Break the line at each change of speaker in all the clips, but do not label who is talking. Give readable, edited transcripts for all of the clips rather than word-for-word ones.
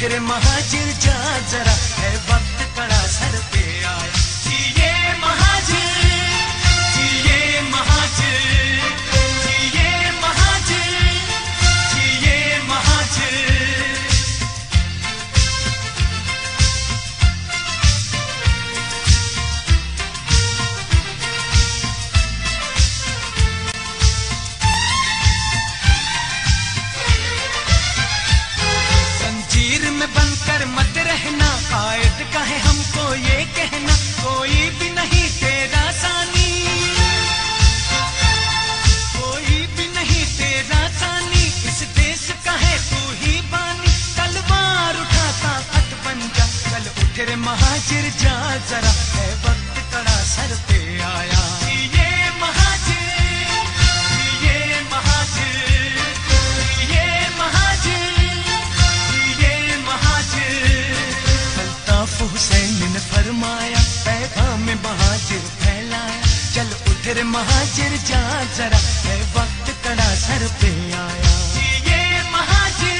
رے مہاجر جا ذرا ہے وقت کڑا سر پہ آیا جیے مہاجر جیے مہاجر جیے مہاجر جیے مہاجر بن کر مت رہنا قائد کا ہے ہم کو یہ کہنا کوئی بھی نہیں تیرا ثانی کوئی بھی نہیں تیرا ثانی اس دیس کا ہے تو ہی بانی تلوار اٹھا طاقت بن جا چل اٹھ رے مہاجر جا ذرا ہے وقت کڑا سر پہ آیا یہ مہاجر یہ مہاجر یہ مہاجر حسین نے فرمایا پیغام مہاجر پھیلایا چل اٹھ رے مہاجر جا ذرا ہے وقت کڑا سر پہ آیا یہ مہاجر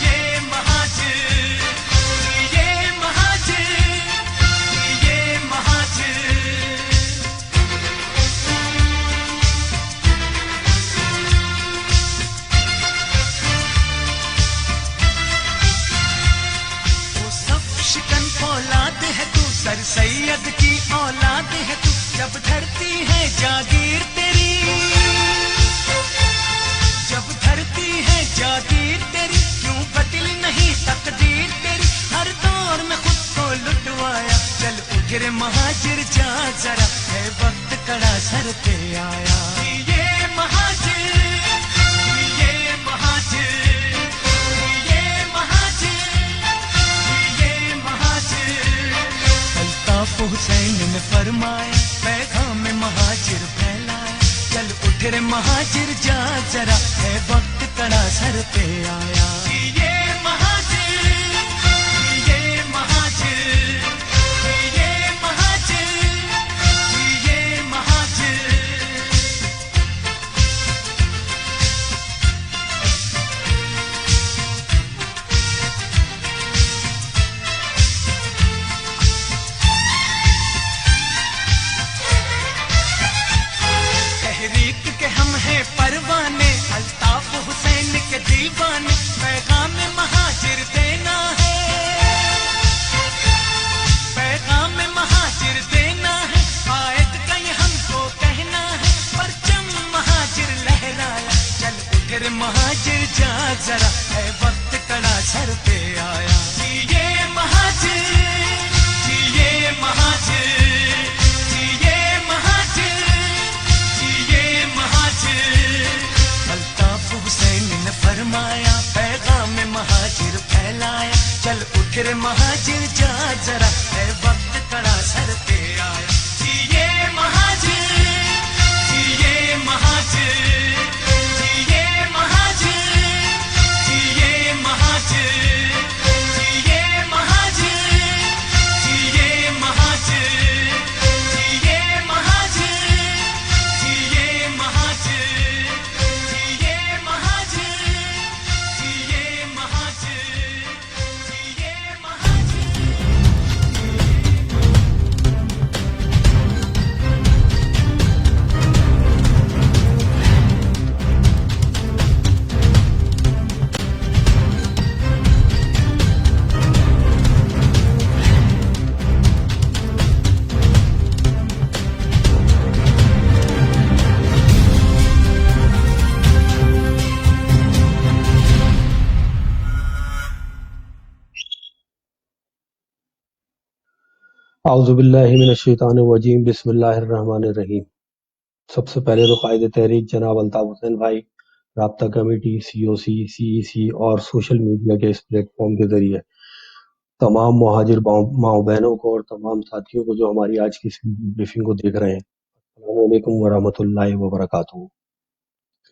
یہ مہاجر یہ مہاجر یہ مہاجر شکن اولاد ہے تو سر سید کی اولاد ہے تو جب دھرتی ہے جاگیر تیری جب دھرتی ہے جاگیر تیری کیوں بدل نہیں تقدیر تیری ہر دور میں خود کو لٹوایا چل اٹھ رے مہاجر جا ذرا ہے وقت کڑا سر پہ آیا یہ مہاجر یہ مہاجر حسین نے فرمایا پیغام مہاجر پھیلایا چل اٹھ رے مہاجر جا ذرا ہے وقت کڑا سر پہ آیا یہ مہاجر یہ مہاجر یہ مہاجر یہ مہاجر تحریک کے ہم ہیں پروانے الطاف حسین کے دیوانے پیغام مہاجر دینا ہے پیغام مہاجر دینا ہے قائد کا یہ ہم کو کہنا ہے پرچم مہاجر لہرایا چل اٹھ رے مہاجر جا ذرا ہے وقت کڑا سر پہ آیا یہ مہاجر یہ مہاجر فرمایا پیغام مہاجر پھیلایا چل اٹھ رے مہاجر جا ذرا ہے وقت کڑا سر پہ آیا جیے مہاجر جیے مہاجر جیے مہاجر جیے مہاجر جیے مہاجر جیے مہاجر جیے مہاجر جیے مہاجر
اعوذ باللہ من الشیطان الرجیم بسم اللہ الرحمن الرحیم۔ سب سے پہلے تو قائد تحریک جناب الطاف حسین بھائی، رابطہ کمیٹی، سی او سی، سی ای سی اور سوشل میڈیا کے اس پلیٹ فارم کے ذریعے تمام مہاجر ماؤں بہنوں کو اور تمام ساتھیوں کو جو ہماری آج کی اس بریفنگ کو دیکھ رہے ہیں، السلام علیکم ورحمۃ اللہ وبرکاتہ۔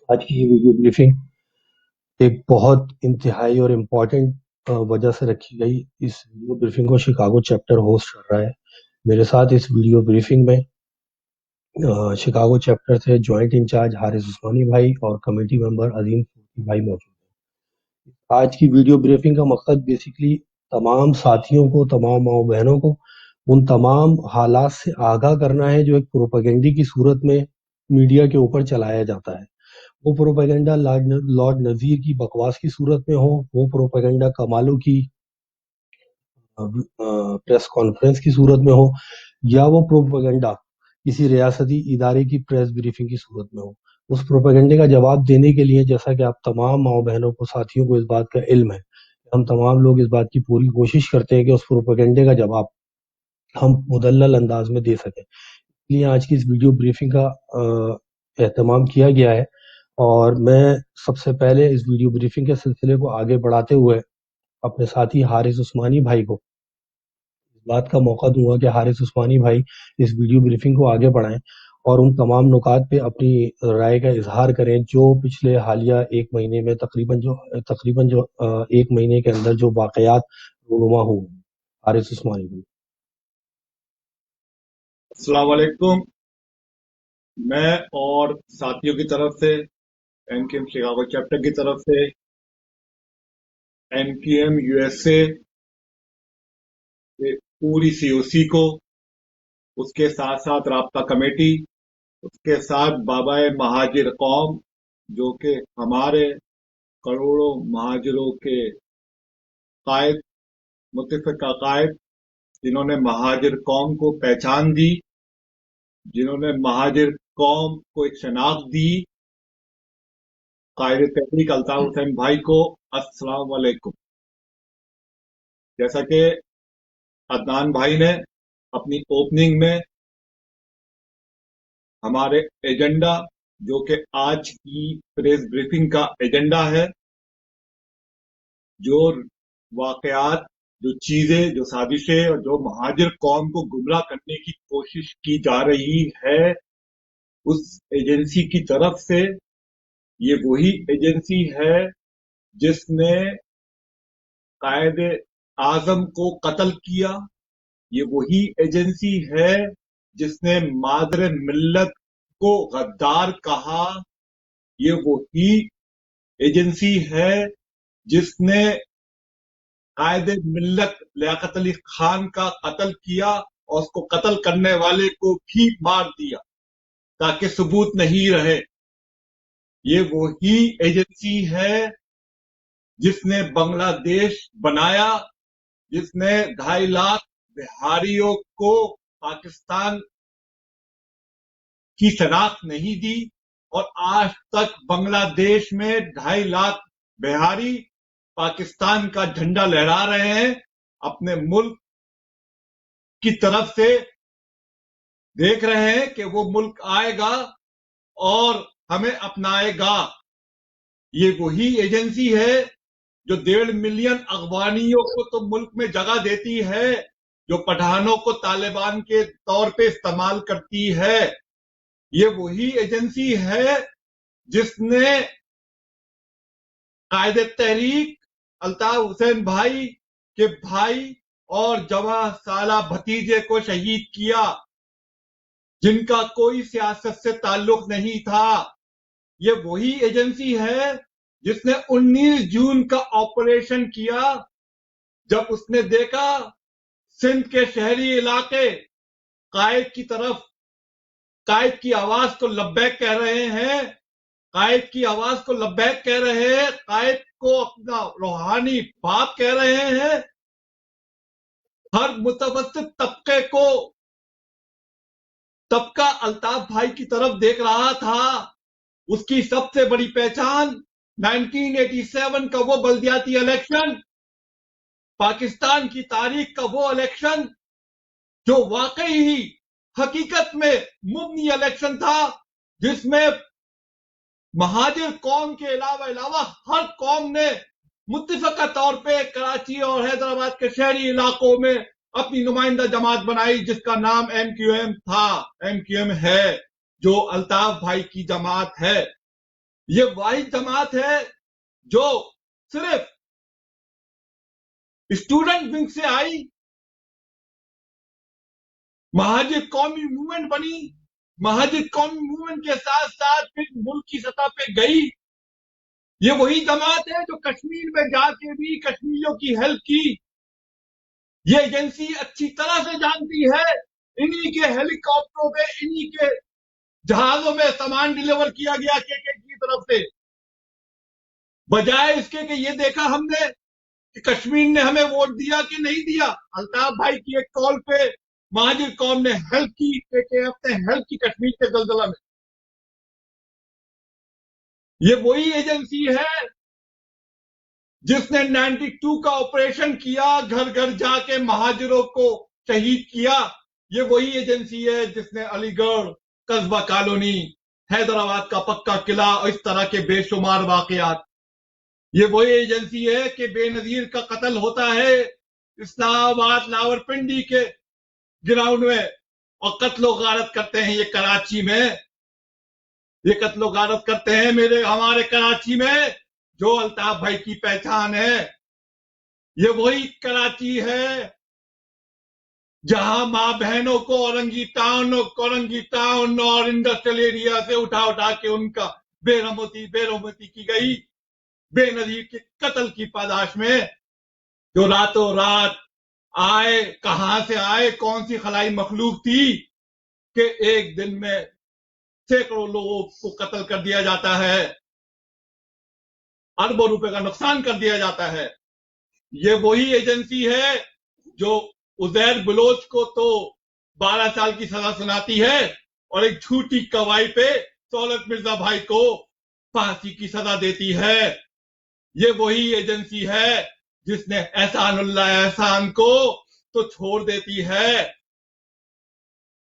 آج کی یہ ویڈیو بریفنگ ایک بہت انتہائی اور امپورٹنٹ وجہ سے رکھی گئی۔ اس ویڈیو بریفنگ کو شکاگو چیپٹر ہوسٹ کر رہا ہے۔ میرے ساتھ اس ویڈیو بریفنگ میں شکاگو چیپٹر سے جوائنٹ انچارج حارث عثمانی بھائی اور کمیٹی ممبر عظیم صوفی بھائی موجود ہیں۔ آج کی ویڈیو بریفنگ کا مقصد بیسیکلی تمام ساتھیوں کو، تمام ماؤں بہنوں کو ان تمام حالات سے آگاہ کرنا ہے جو ایک پروپیگنڈی کی صورت میں میڈیا کے اوپر چلایا جاتا ہے۔ وہ پروپیگنڈا لارڈ نذیر کی بکواس کی صورت میں ہو، وہ پروپیگنڈا کمالوں کی پریس کانفرنس کی صورت میں ہو، یا وہ پروپیگنڈا کسی ریاستی ادارے کی پریس بریفنگ کی صورت میں ہو۔ اس پروپیگنڈے کا جواب دینے کے لیے، جیسا کہ آپ تمام ماؤں بہنوں کو، ساتھیوں کو اس بات کا علم ہے، ہم تمام لوگ اس بات کی پوری کوشش کرتے ہیں کہ اس پروپیگنڈے کا جواب ہم مدلل انداز میں دے سکیں۔ اس لیے آج کی اس ویڈیو بریفنگ کا اہتمام کیا گیا ہے، اور میں سب سے پہلے اس ویڈیو بریفنگ کے سلسلے کو آگے بڑھاتے ہوئے اپنے ساتھی حارث عثمانی بھائی کو اس بات کا موقع دوں گا کہ حارث عثمانی بھائی اس ویڈیو بریفنگ کو آگے بڑھائیں اور ان تمام نکات پہ اپنی رائے کا اظہار کریں جو پچھلے حالیہ ایک مہینے میں تقریباً جو ایک مہینے کے اندر جو واقعات رونما ہوئے ہیں۔ حارث عثمانی بھائی۔
السلام علیکم۔ میں اور ساتھیوں کی طرف سے، M Q M Chicago chapter کی طرف سے، M Q M U S A پوری سی او سی کو، اس کے ساتھ ساتھ رابطہ کمیٹی، اس کے ساتھ بابا مہاجر قوم جو کہ ہمارے کروڑوں مہاجروں کے قائد، متفقہ قائد، جنہوں نے مہاجر قوم کو پہچان دی، جنہوں نے مہاجر قوم کو ایک شناخت دی، قائد تحریک الطاف حسین بھائی کو السلام علیکم۔ جیسا کہ عدنان بھائی نے اپنی اوپننگ میں ہمارے ایجنڈا جو کہ آج کی پریس بریفنگ کا ایجنڈا ہے، جو واقعات، جو چیزیں، جو سازشیں اور جو مہاجر قوم کو گمراہ کرنے کی کوشش کی جا رہی ہے، اس ایجنسی کی طرف سے، یہ وہی ایجنسی ہے جس نے قائد اعظم کو قتل کیا، یہ وہی ایجنسی ہے جس نے مادر ملت کو غدار کہا، یہ وہی ایجنسی ہے جس نے قائد ملت لیاقت علی خان کا قتل کیا اور اس کو قتل کرنے والے کو بھی مار دیا تاکہ ثبوت نہیں رہے۔ یہ وہی ایجنسی ہے جس نے بنگلہ دیش بنایا، جس نے 2.5 لاکھ بہاریوں کو پاکستان کی شناخت نہیں دی، اور آج تک بنگلہ دیش میں 2.5 لاکھ بہاری پاکستان کا جھنڈا لہرا رہے ہیں، اپنے ملک کی طرف سے دیکھ رہے ہیں کہ وہ ملک آئے گا اور ہمیں اپنائے گا۔ یہ وہی ایجنسی ہے جو 1.5 ملین افغانیوں کو تو ملک میں جگہ دیتی ہے، جو پٹھانوں کو طالبان کے طور پہ استعمال کرتی ہے۔ یہ وہی ایجنسی ہے جس نے قائد تحریک الطاف حسین بھائی کے بھائی اور جواں سالہ بھتیجے کو شہید کیا، جن کا کوئی سیاست سے تعلق نہیں تھا۔ یہ وہی ایجنسی ہے جس نے 19 جون کا آپریشن کیا، جب اس نے دیکھا سندھ کے شہری علاقے قائد کی طرف، قائد کی آواز کو لبیک کہہ رہے ہیں، قائد کی آواز کو لبیک کہہ رہے ہیں، قائد کو اپنا روحانی باپ کہہ رہے ہیں۔ ہر متوسط طبقہ الطاف بھائی کی طرف دیکھ رہا تھا۔ اس کی سب سے بڑی پہچان 1987 کا وہ بلدیاتی الیکشن، پاکستان کی تاریخ کا وہ الیکشن جو واقعی ہی حقیقت میں مبنی الیکشن تھا، جس میں مہاجر قوم کے علاوہ ہر قوم نے متفقہ طور پہ کراچی اور حیدرآباد کے شہری علاقوں میں اپنی نمائندہ جماعت بنائی، جس کا نام ایم کیو ایم تھا، ایم کیو ایم ہے، جو الطاف بھائی کی جماعت ہے۔ یہ واحد جماعت ہے جو صرف اسٹوڈنٹ ونگ سے آئی، مہاجر قومی موومنٹ بنی، مہاجر قومی موومنٹ کے ساتھ ساتھ پھر ملک کی سطح پہ گئی، یہ وہی جماعت ہے جو کشمیر میں جا کے بھی کشمیریوں کی ہیلپ کی. یہ ایجنسی اچھی طرح سے جانتی ہے انہی کے ہیلی کاپٹروں پہ انہی کے جہازوں میں سامان ڈیلیور کیا گیا کی طرف سے. بجائے اس کے کہ یہ دیکھا ہم نے کہ کشمیر نے ہمیں ووٹ دیا کہ نہیں دیا. الطاف بھائی کی ایک کال پہ مہاجر قوم نے ہیلپ کی, KKF نے ہیلپ کی کشمیر کے زلزلہ میں. یہ وہی ایجنسی ہے جس نے 92 کا آپریشن کیا, گھر گھر جا کے مہاجروں کو شہید کیا. یہ وہی ایجنسی ہے جس نے علی گڑھ, قصبہ کالونی, حیدرآباد کا پکا قلعہ اور اس طرح کے بے شمار واقعات. یہ وہی ایجنسی ہے کہ بے نظیر کا قتل ہوتا ہے اسلام آباد لاورپنڈی کے گراؤنڈ میں, اور قتل و غارت کرتے ہیں یہ کراچی میں. یہ قتل و غارت کرتے ہیں ہمارے کراچی میں جو الطاف بھائی کی پہچان ہے. یہ وہی کراچی ہے جہاں ماں بہنوں کو اورنگی ٹاؤن اور انڈسٹریل ایریا سے اٹھا کے ان کا بے رحمتی کی گئی بے نظیر کے قتل کی پاداش میں, جو راتوں رات آئے, کہاں سے آئے, کون سی خلائی مخلوق تھی کہ ایک دن میں سینکڑوں لوگوں کو قتل کر دیا جاتا ہے, اربوں روپے کا نقصان کر دیا جاتا ہے. یہ وہی ایجنسی ہے جو عزیر بلوچ کو تو 12 سال کی سزا سناتی ہے اور ایک جھوٹی گواہی پہ دولت مرزا بھائی کو پھانسی کی سزا دیتی ہے. یہ وہی ایجنسی ہے جس نے احسان اللہ احسان کو تو چھوڑ دیتی ہے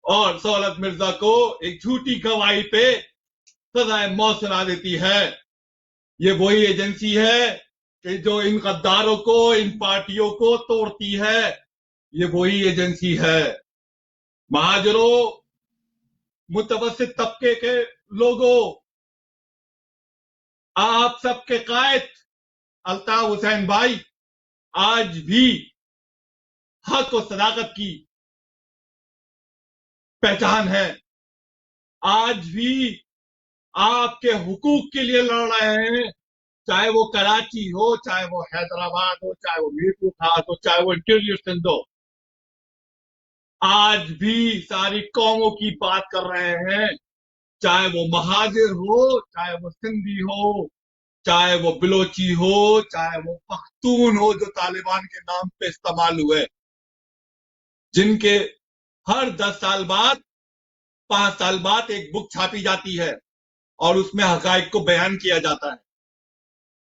اور دولت مرزا کو ایک جھوٹی گواہی پہ سزائے موت سنا دیتی ہے. یہ وہی ایجنسی ہے کہ جو ان غداروں کو, ان پارٹیوں کو توڑتی ہے. یہ وہی ایجنسی ہے. مہاجروں, متوسط طبقے کے لوگوں, آپ سب کے قائد الطاف حسین بھائی آج بھی حق و صداقت کی پہچان ہے. آج بھی آپ کے حقوق کے لیے لڑ رہے ہیں, چاہے وہ کراچی ہو, چاہے وہ حیدرآباد ہو, چاہے وہ میرپور خاص ہو, چاہے وہ انٹیریئر سندھ ہو. آج بھی ساری قوموں کی بات کر رہے ہیں, چاہے وہ مہاجر ہو, چاہے وہ سندھی ہو, چاہے وہ بلوچی ہو, چاہے وہ پختون ہو جو طالبان کے نام پہ استعمال ہوئے, جن کے ہر 10 سال بعد 5 سال بعد ایک بک چھاپی جاتی ہے اور اس میں حقائق کو بیان کیا جاتا ہے.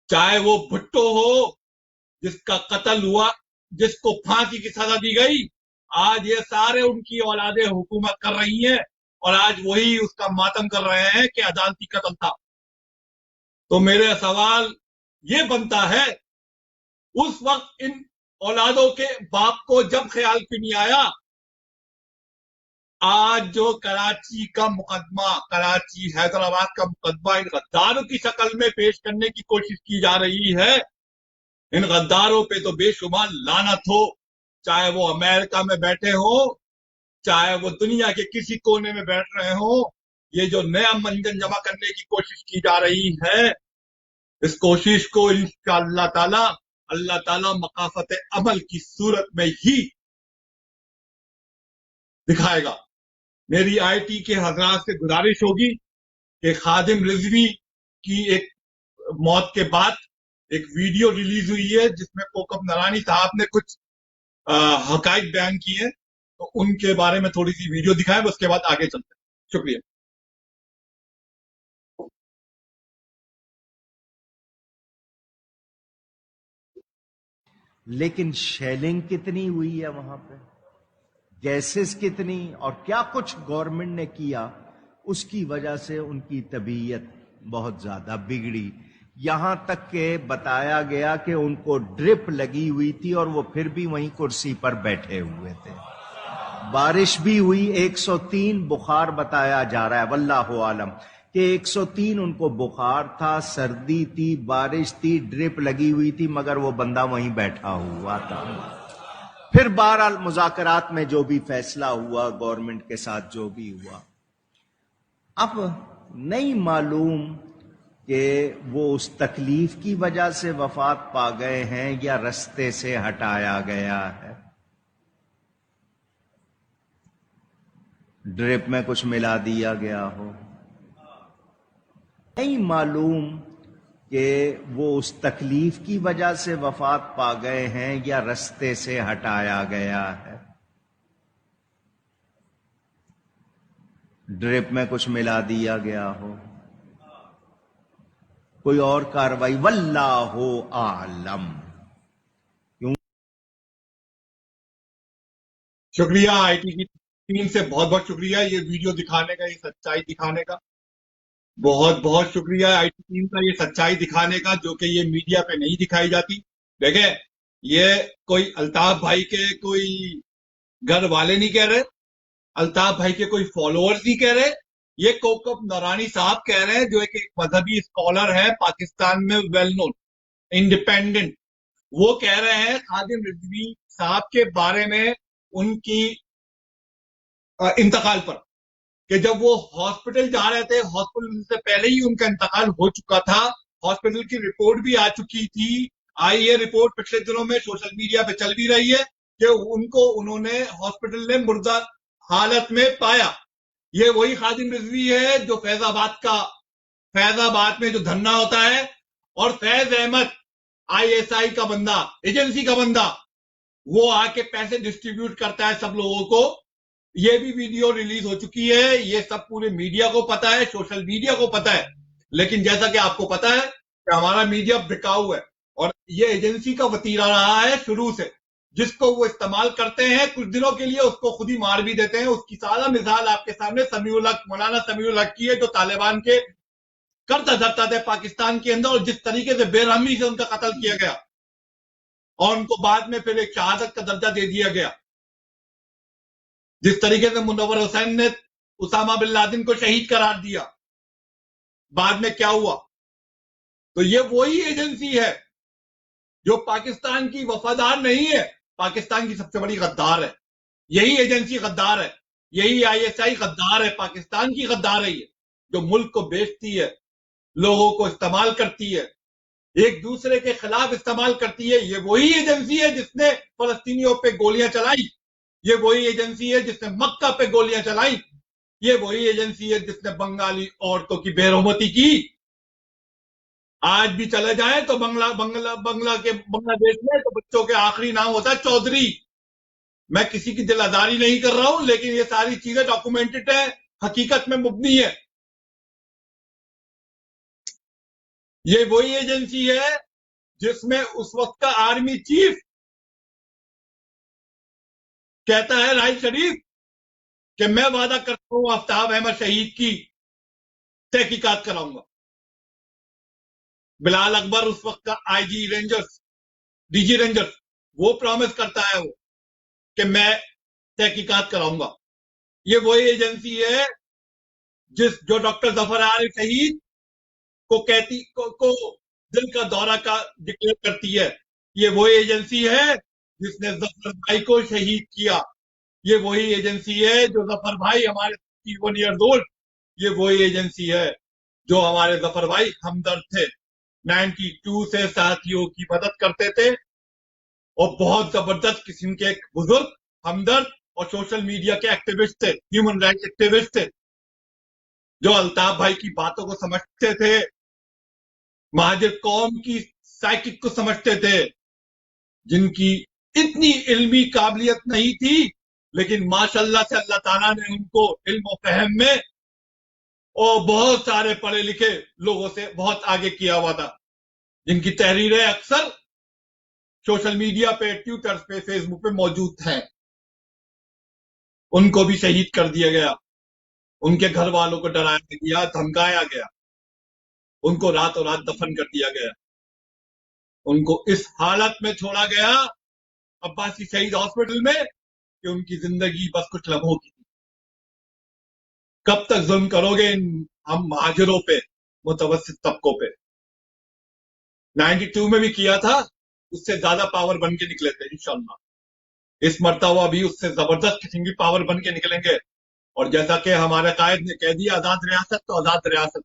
چاہے وہ بھٹو ہو جس کا قتل ہوا, جس کو پھانسی کی سزا دی گئی, آج یہ سارے ان کی اولادیں حکومت کر رہی ہیں اور آج وہی اس کا ماتم کر رہے ہیں کہ عدالتی قتل تھا. تو میرا سوال یہ بنتا ہے, اس وقت ان اولادوں کے باپ کو جب خیال کیوں نہیں آیا آج جو کراچی کا مقدمہ, کراچی حیدرآباد کا مقدمہ ان غداروں کی شکل میں پیش کرنے کی کوشش کی جا رہی ہے. ان غداروں پہ تو بے شمار لعنت ہو, چاہے وہ امریکہ میں بیٹھے ہوں, چاہے وہ دنیا کے کسی کونے میں بیٹھ رہے ہوں. یہ جو نیا منجن جمع کرنے کی کوشش کی جا رہی ہے, اس کوشش کو انشاءاللہ اللہ تعالیٰ مقافت عمل کی صورت میں ہی دکھائے گا. میری IIT کے حضرات سے گزارش ہوگی کہ خادم رضوی کی ایک موت کے بعد ایک ویڈیو ریلیز ہوئی ہے جس میں کوکب نرانی صاحب نے کچھ حقائق بیان کی ہیں, تو ان کے بارے میں تھوڑی سی ویڈیو دکھائیں, اس کے بعد آگے چلتے ہیں. شکریہ.
لیکن شیلنگ کتنی ہوئی ہے وہاں پہ, گیسز کتنی, اور کیا کچھ گورنمنٹ نے کیا, اس کی وجہ سے ان کی طبیعت بہت زیادہ بگڑی. یہاں تک کہ بتایا گیا کہ ان کو ڈرپ لگی ہوئی تھی اور وہ پھر بھی وہیں کرسی پر بیٹھے ہوئے تھے. بارش بھی ہوئی, 103 بخار بتایا جا رہا ہے, واللہ عالم کہ 103 ان کو بخار تھا, سردی تھی, بارش تھی, ڈرپ لگی ہوئی تھی, مگر وہ بندہ وہیں بیٹھا ہوا تھا. پھر بہرحال مذاکرات میں جو بھی فیصلہ ہوا, گورنمنٹ کے ساتھ جو بھی ہوا, اب نہیں معلوم کہ وہ اس تکلیف کی وجہ سے وفات پا گئے ہیں یا رستے سے ہٹایا گیا ہے. ڈرپ میں کچھ ملا دیا گیا ہو. نہیں معلوم کہ وہ اس تکلیف کی وجہ سے وفات پا گئے ہیں یا رستے سے ہٹایا گیا ہے. ڈرپ میں کچھ ملا دیا گیا ہو. کوئی اور کاروائی. واللہ اعلم.
شکریہ آئی ٹی کی ٹیم سے، بہت بہت شکریہ یہ ویڈیو دکھانے کا، یہ سچائی دکھانے کا. بہت بہت شکریہ آئی ٹی ٹیم کا یہ سچائی دکھانے کا، جو کہ یہ میڈیا پہ نہیں دکھائی جاتی. دیکھیں، یہ کوئی الطاف بھائی کے کوئی گھر والے نہیں کہہ رہے، الطاف بھائی کے کوئی فالوورز نہیں کہہ رہے، یہ کوکب نورانی صاحب کہہ رہے ہیں، جو ایک مذہبی اسکالر ہے پاکستان میں، ویل نون، انڈیپینڈنٹ. وہ کہہ رہے ہیں خادم رضوی صاحب کے بارے میں، ان کی انتقال پر، کہ جب وہ ہاسپٹل جا رہے تھے، ہاسپٹل سے پہلے ہی ان کا انتقال ہو چکا تھا. ہاسپٹل کی رپورٹ بھی آ چکی تھی. آئی یہ رپورٹ پچھلے دنوں میں سوشل میڈیا پہ چل بھی رہی ہے کہ ان کو انہوں نے ہاسپٹل میں مردہ حالت میں پایا. یہ وہی خادم رضوی ہے جو فیض آباد میں جو دھرنا ہوتا ہے، اور فیض احمد آئی ایس آئی کا بندہ، ایجنسی کا بندہ، وہ آ کے پیسے ڈسٹریبیوٹ کرتا ہے سب لوگوں کو. یہ بھی ویڈیو ریلیز ہو چکی ہے، یہ سب پورے میڈیا کو پتا ہے، سوشل میڈیا کو پتا ہے. لیکن جیسا کہ آپ کو پتا ہے کہ ہمارا میڈیا بکاؤ ہے، اور یہ ایجنسی کا وتیرہ رہا ہے شروع سے، جس کو وہ استعمال کرتے ہیں کچھ دنوں کے لیے، اس کو خود ہی مار بھی دیتے ہیں. اس کی سادہ مثال آپ کے سامنے مولانا سمیع الحق کی ہے، جو طالبان کے کرتا دھرتا تھے پاکستان کے اندر، اور جس طریقے سے بے رحمی سے ان کا قتل کیا گیا، اور ان کو بعد میں پھر ایک شہادت کا درجہ دے دیا گیا. جس طریقے سے منور حسین نے اسامہ بن لادن کو شہید قرار دیا، بعد میں کیا ہوا. تو یہ وہی ایجنسی ہے جو پاکستان کی وفادار نہیں ہے، پاکستان کی سب سے بڑی غدار ہے. یہی ایجنسی غدار ہے، یہی آئی ایس آئی غدار ہے، پاکستان کی غدار ہے، یہ جو ملک کو بیچتی ہے، لوگوں کو استعمال کرتی ہے، ایک دوسرے کے خلاف استعمال کرتی ہے. یہ وہی ایجنسی ہے جس نے فلسطینیوں پہ گولیاں چلائی، یہ وہی ایجنسی ہے جس نے مکہ پہ گولیاں چلائی، یہ وہی ایجنسی ہے جس نے بنگالی عورتوں کی بے رحمتی کی. آج بھی چلے جائیں تو بنگلہ دیش میں تو بچوں کے آخری نام ہوتا ہے چودھری. میں کسی کی دل آزاری نہیں کر رہا ہوں، لیکن یہ ساری چیزیں ڈاکومنٹڈ ہیں، حقیقت میں مبنی ہے. یہ وہی ایجنسی ہے جس میں اس وقت کا آرمی چیف کہتا ہے، راحیل شریف، کہ میں وعدہ کرتا ہوں آفتاب احمد شہید کی تحقیقات کراؤں گا. بلال اکبر اس وقت کا آئی جی رینجرز، ڈی جی رینجرز، وہ پرومس کرتا ہے وہ کہ میں تحقیقات کراؤں گا. یہ وہی ایجنسی ہے جو ڈاکٹر ظفر عارف شہید کو دل کا دورہ کا ڈکلیئر کرتی ہے. یہ وہی ایجنسی ہے جس نے ظفر بھائی کو شہید کیا. یہ وہی ایجنسی ہے جو ظفر بھائی ہمارے 61 ایئرز اولڈ، یہ وہی ایجنسی ہے جو ہمارے ظفر بھائی ہمدرد تھے، 92 سے ساتھیوں کی مدد کرتے تھے، اور بہت زبردست قسم کے ایک بزرگ ہمدرد اور سوشل میڈیا کے ایکٹیوسٹ تھے، ہیومن رائٹس ایکٹیوسٹ تھے، جو الطاف بھائی کی باتوں کو سمجھتے تھے، مہاجر قوم کی سائیکک کو سمجھتے تھے، جن کی اتنی علمی قابلیت نہیں تھی، لیکن ماشاءاللہ سے اللہ تعالیٰ نے ان کو علم و فہم میں اور بہت سارے پڑھے لکھے لوگوں سے بہت آگے کیا ہوا تھا، جن کی تحریریں اکثر سوشل میڈیا پہ، ٹویٹر پہ، فیس بک پہ موجود ہیں. ان کو بھی شہید کر دیا گیا، ان کے گھر والوں کو ڈرایا گیا، دھمکایا گیا، ان کو راتوں رات دفن کر دیا گیا، ان کو اس حالت میں چھوڑا گیا عباسی شہید ہاسپٹل میں کہ ان کی زندگی بس کچھ لمحوں کی تھی. کب تک ظلم کرو گے ہم مہاجروں پہ، متوسط طبقوں پہ؟ 92 میں بھی کیا تھا، اس سے زیادہ پاور بن کے نکلے تھے انشاءاللہ. اس مرتبہ بھی اس سے زبردست قسم کی پاور بن کے نکلیں گے. اور جیسا کہ ہمارے قائد نے کہہ دیا، آزاد ریاست تو آزاد ریاست.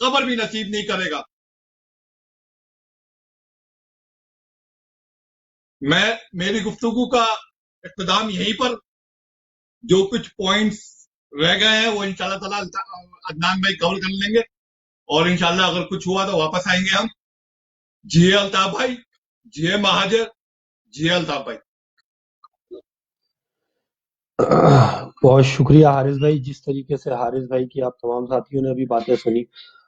قبر بھی نصیب نہیں کرے گا. میری گفتگو کا اختتام یہیں پر، جو کچھ پوائنٹس رہ گئے ہیں وہ انشاءاللہ تعالیٰ عدنان بھائی کور کر لیں گے، اور انشاءاللہ اگر کچھ ہوا تو واپس آئیں گے ہم. جی الطاف بھائی، جی مہاجر، جی الطاف بھائی.
بہت شکریہ حارث بھائی. جس طریقے سے حارث بھائی کی آپ تمام ساتھیوں نے ابھی باتیں سنی،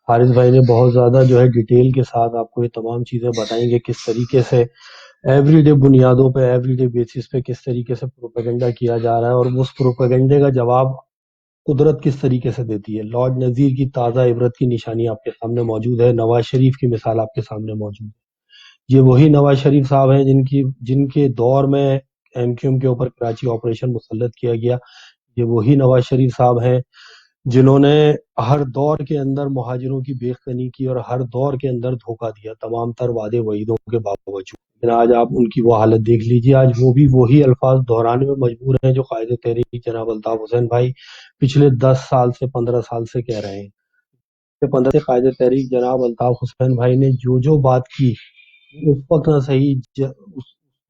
حارث بھائی نے بہت زیادہ جو ہے ڈیٹیل کے ساتھ آپ کو یہ تمام چیزیں بتائیں گے، کس طریقے سے ایوری ڈے بنیادوں پہ، ایوری ڈے بیسس پہ کس طریقے سے پروپیگنڈا کیا جا رہا ہے، اور اس پروپیگنڈے کا جواب قدرت کس طریقے سے دیتی ہے. لارڈ نذیر کی تازہ عبرت کی نشانی آپ کے سامنے موجود ہے، نواز شریف کی مثال آپ کے سامنے موجود ہے. یہ وہی نواز شریف صاحب ہیں جن کے دور میں ایم کیو ایم کے اوپر کراچی آپریشن مسلط کیا گیا. یہ وہی نواز شریف صاحب ہیں جنہوں نے ہر دور کے اندر مہاجروں کی بےخطنی کی اور ہر دور کے اندر دھوکہ دیا، تمام تر وعدے وعیدوں کے باوجود. لیکن آج آپ ان کی وہ حالت دیکھ لیجیے، آج وہ بھی وہی الفاظ دہرانے میں مجبور ہیں جو قائد تحریک جناب الطاف حسین بھائی پچھلے 10 سال سے 15 سال سے کہہ رہے ہیں. 15 سے قائد تحریک جناب الطاف حسین بھائی نے جو بات کی، اس وقت نہ صحیح، اس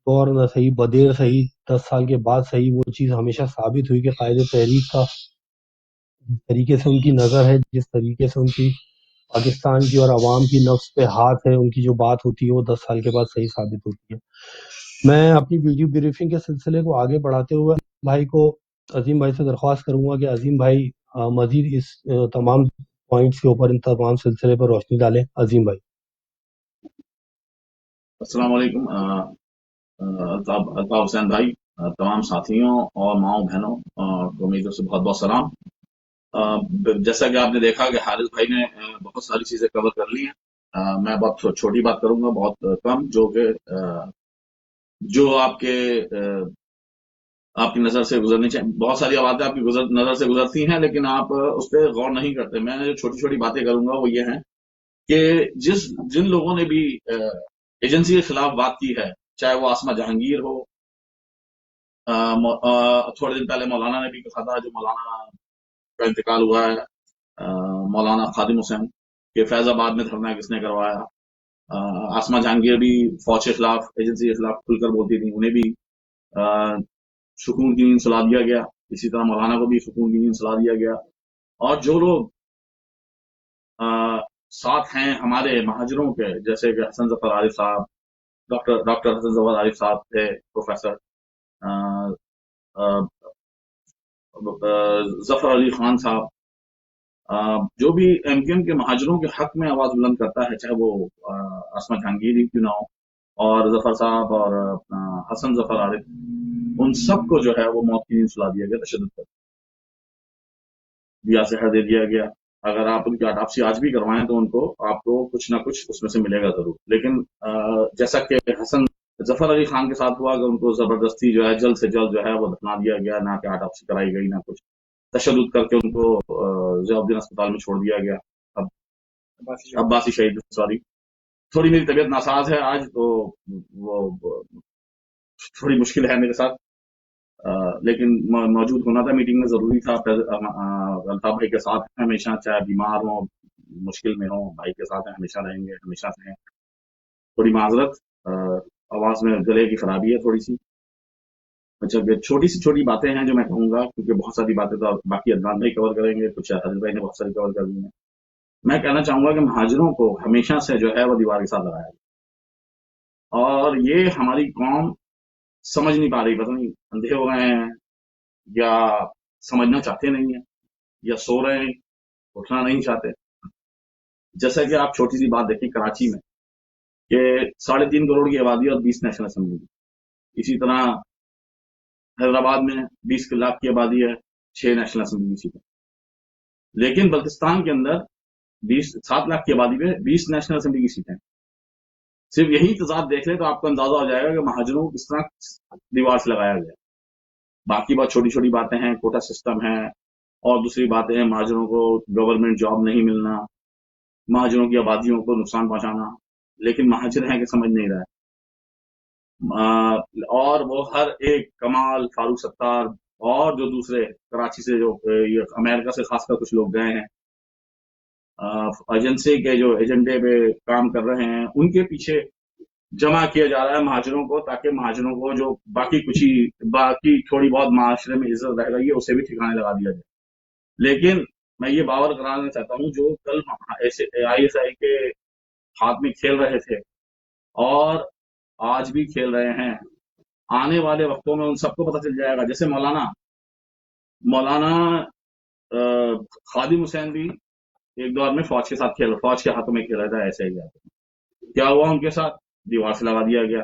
دور نہ صحیح، بدیر صحیح، 10 سال کے بعد صحیح، وہ چیز ہمیشہ ثابت ہوئی کہ قائد تحریک کا جس طریقے سے ان کی نظر ہے، جس طریقے سے ان کی پاکستان کی اور عوام کی نفس پہ ہاتھ ہے، ان کی جو بات ہوتی ہے وہ 10 سال کے بعد صحیح ثابت ہوتی ہے. میں اپنی ویڈیو بریفنگ کے سلسلے کو آگے بڑھاتے ہوئے عظیم بھائی سے درخواست کروں گا کہ عظیم بھائی مزید اس تمام پوائنٹس کے اوپر، ان تمام سلسلے پر روشنی ڈالیں. عظیم بھائی.
السلام علیکم. الطاف حسین بھائی، تمام ساتھیوں اور ماؤں بہنوں کو میری طرف سے بہت بہت سلام. جیسا کہ آپ نے دیکھا کہ حارث بھائی نے بہت ساری چیزیں کور کر لی ہیں. میں بہت چھوٹی بات کروں گا، بہت کم، جو آپ کی نظر سے گزرنی چاہیے. بہت ساری باتیں آپ کی نظر سے گزرتی ہیں لیکن آپ اس پہ غور نہیں کرتے. میں جو چھوٹی چھوٹی باتیں کروں گا وہ یہ ہیں کہ جن لوگوں نے بھی ایجنسی کے خلاف بات کی ہے، چاہے وہ آسمہ جہانگیر ہو، تھوڑے دن پہلے مولانا نے بھی کہا تھا، جو مولانا کا انتقال ہوا ہے، مولانا خادم حسین، کہ فیض آباد میں دھرنا کس نے کروایا. آسمہ جہانگیر بھی فوج کے خلاف، ایجنسی کے خلاف کھل کر بولتی تھی، انہیں بھی سکون کی نیند سلا دیا گیا. اسی طرح مولانا کو بھی سکون کی نیند سلا دیا گیا. اور جو لوگ ساتھ ہیں ہمارے مہاجروں کے، جیسے کہ حسن ظفر عارف صاحب، ڈاکٹر حسن ظفر عارف صاحب تھے، پروفیسر ظفر علی خان صاحب، جو بھی ایم کیو ایم کے مہاجروں کے حق میں آواز بلند کرتا ہے، چاہے وہ آسمہ جہانگیر ہی کیوں نہ ہو، اور ظفر صاحب اور حسن ظفر عارف، ان سب کو جو ہے وہ موت کی نیند سلا دیا گیا، تشدد کر دیا، صحت دے دیا گیا. اگر آپ ان کی آٹاپسی آج بھی کروائیں تو آپ کو کچھ نہ کچھ اس میں سے ملے گا ضرور. لیکن جیسا کہ حسن ظفر علی خان کے ساتھ ہوا کہ ان کو زبردستی جو ہے جلد سے جلد جو ہے وہ دفنا دیا گیا، نہ کہ آٹاپسی کرائی گئی، نہ کچھ، تشدد کر کے ان کو ضیاء الدین اسپتال میں چھوڑ دیا گیا. عباسی شہید، سوری، تھوڑی میری طبیعت ناساز ہے آج، تو وہ تھوڑی مشکل ہے میرے ساتھ، لیکن موجود ہونا تھا میٹنگ میں، ضروری تھا. الطاف بھائی کے ساتھ ہمیشہ، چاہے بیمار ہوں، مشکل میں ہوں، بھائی کے ساتھ ہمیشہ رہیں گے، ہمیشہ سے. تھوڑی معذرت، آواز میں گلے کی خرابی ہے تھوڑی سی. اچھا، چھوٹی سی چھوٹی باتیں ہیں جو میں کہوں گا، کیونکہ بہت ساری باتیں تو باقی عدنان بھائی کور کریں گے، کچھ حضرت بھائی نے بہت ساری کور کر دی ہیں. میں کہنا چاہوں گا کہ مہاجروں کو ہمیشہ سے جو ہے وہ دیوار کے ساتھ لگایا گیا، اور یہ ہماری قوم سمجھ نہیں پا رہی. پتہ نہیں اندھے ہو رہے ہیں، یا سمجھنا چاہتے نہیں ہیں، یا سو رہے ہیں، اٹھنا نہیں چاہتے. جیسا کہ آپ چھوٹی سی بات دیکھیں کراچی میں کہ 3.5 کروڑ کی آبادی اور 20 نیشنل اسمبلی. اسی طرح حیدرآباد میں 20 لاکھ کی آبادی ہے، 6 نیشنل اسمبلی کی سیٹیں. لیکن بلتستان کے اندر 7 لاکھ کی آبادی میں 20 نیشنل اسمبلی کی سیٹیں. صرف یہی تضاد دیکھ لیں تو آپ کو اندازہ ہو جائے گا کہ مہاجروں کو کس طرح دیوار سے لگایا گیا. باقی بہت چھوٹی چھوٹی باتیں ہیں، کوٹا سسٹم ہے، اور دوسری باتیں ہیں، مہاجروں کو گورنمنٹ جاب نہیں ملنا، مہاجروں کی آبادیوں کو نقصان پہنچانا. لیکن مہاجر ہیں کہ سمجھ نہیں رہا ہے. اور وہ ہر ایک، کمال، فاروق ستار، اور جو دوسرے کراچی سے، جو امریکہ سے خاص کر کچھ لوگ گئے ہیں، ایجنسی کے جو ایجنڈے پہ کام کر رہے ہیں ان کے پیچھے جمع کیا جا رہا ہے مہاجروں کو، تاکہ مہاجروں کو جو باقی تھوڑی بہت معاشرے میں عزت رہ گئی ہے اسے بھی ٹھکانے لگا دیا جائے۔ لیکن میں یہ باور کرانا چاہتا ہوں جو کل ISI کے ہاتھ میں کھیل رہے تھے اور آج بھی کھیل رہے ہیں، آنے والے وقتوں میں ان سب کو پتہ چل جائے گا۔ جیسے مولانا خادم حسین بھی ایک دور میں فوج کے ہاتھوں میں کھیل رہا تھا، ایسے ہی کیا ہوا ان کے ساتھ؟ دیوار سے لگا دیا گیا،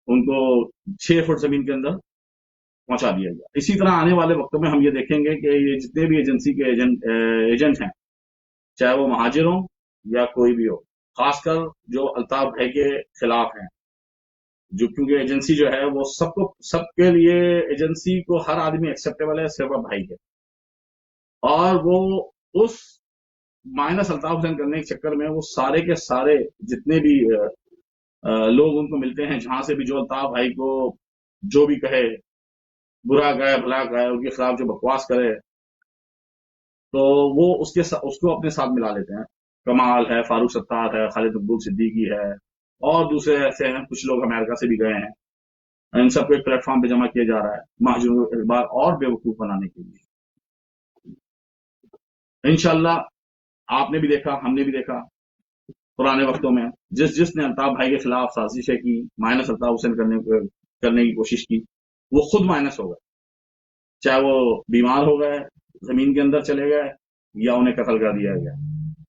ان کو 6 فٹ زمین کے اندر پہنچا دیا گیا۔ اسی طرح آنے والے وقتوں میں ہم یہ دیکھیں گے کہ یہ جتنے بھی ایجنسی کے ایجنٹ ہیں، چاہے وہ مہاجر ہوں یا کوئی بھی ہو، خاص کر جو الطاف بھائی کے خلاف ہیں، جو کیونکہ ایجنسی جو ہے وہ سب کے لیے ایجنسی کو ہر آدمی ایکسیپٹیبل ہے سوا بھائی کے، اور وہ اس مائنس الطاف حسین کرنے کے چکر میں وہ سارے کے سارے جتنے بھی لوگ ان کو ملتے ہیں، جہاں سے بھی جو الطاف بھائی کو جو بھی کہے، برا کہے بھلا کہے، ان کے خلاف جو بکواس کرے، تو وہ اس کو اپنے ساتھ ملا لیتے ہیں۔ کمال ہے، فاروق ستار ہے، خالد مقبول صدیقی ہے، اور دوسرے ایسے ہیں، کچھ لوگ امریکہ سے بھی گئے ہیں۔ ان سب کو ایک پلیٹ فارم پہ جمع کیا جا رہا ہے مہاجروں کو ایک بار اور بے وقوف بنانے کے لیے۔ انشاءاللہ آپ نے بھی دیکھا، ہم نے بھی دیکھا پرانے وقتوں میں جس نے الطاف بھائی کے خلاف سازشیں کی، مائنس الطاف حسین کرنے کی کوشش کی، وہ خود مائنس ہو گئے، چاہے وہ بیمار ہو گئے، زمین کے اندر چلے گئے، یا انہیں قتل کر دیا گیا۔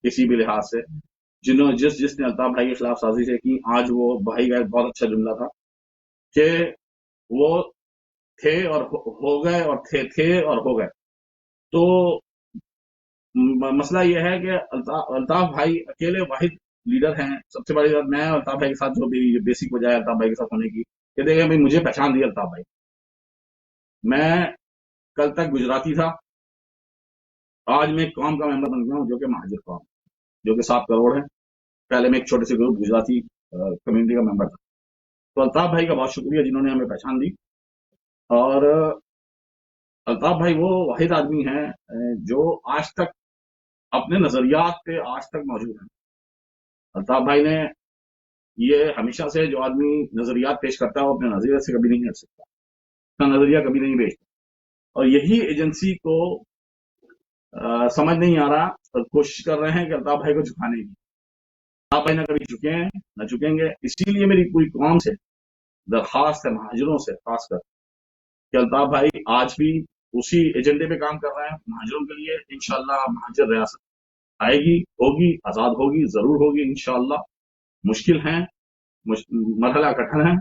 کسی بھی لحاظ سے جس نے الطاف بھائی کے خلاف سازشیں کی، آج وہ بھائی کا ایک بہت اچھا جملہ تھا کہ وہ تھے اور ہو گئے، اور تھے اور ہو گئے۔ تو مسئلہ یہ ہے کہ الطاف بھائی اکیلے واحد لیڈر ہیں۔ سب سے بڑی بات، میں الطاف بھائی کے ساتھ جو بھی بیسک وجہ ہے الطاف بھائی کے ساتھ ہونے کی، کہ دیکھیں بھائی مجھے پہچان دی الطاف بھائی، میں کل تک گجراتی تھا، آج میں ایک قوم کا ممبر بن گیا ہوں جو کہ مہاجر قوم، جو کہ 7 کروڑ ہے۔ پہلے میں ایک چھوٹے سے گروپ گجراتی کمیونٹی کا ممبر تھا۔ تو الطاف بھائی کا بہت شکریہ جنہوں نے ہمیں پہچان دی، اور الطاف بھائی وہ واحد آدمی ہیں جو آج تک اپنے نظریات پہ آج تک موجود ہیں۔ الطاف بھائی نے یہ ہمیشہ سے جو آدمی نظریات پیش کرتا ہے وہ اپنے نظریے سے کبھی نہیں ہٹ سکتا، اپنا نظریہ کبھی نہیں بیچتا، اور یہی ایجنسی کو سمجھ نہیں آ رہا اور کوشش کر رہے ہیں کہ الطاف بھائی کو جھکانے کی۔ الطاف بھائی نہ کبھی جھکے ہیں نہ جھکیں گے، اسی لیے میری پوری قوم سے درخواست ہے، مہاجروں سے خاص کر، کہ الطاف بھائی آج بھی اسی ایجنڈے پہ کام کر رہے ہیں مہاجروں کے لیے۔ انشاءاللہ مہاجر ریاست آئے گی، ہوگی، آزاد ہوگی، ضرور ہوگی انشاءاللہ۔ مشکل ہیں، مرحلہ کٹھن ہے،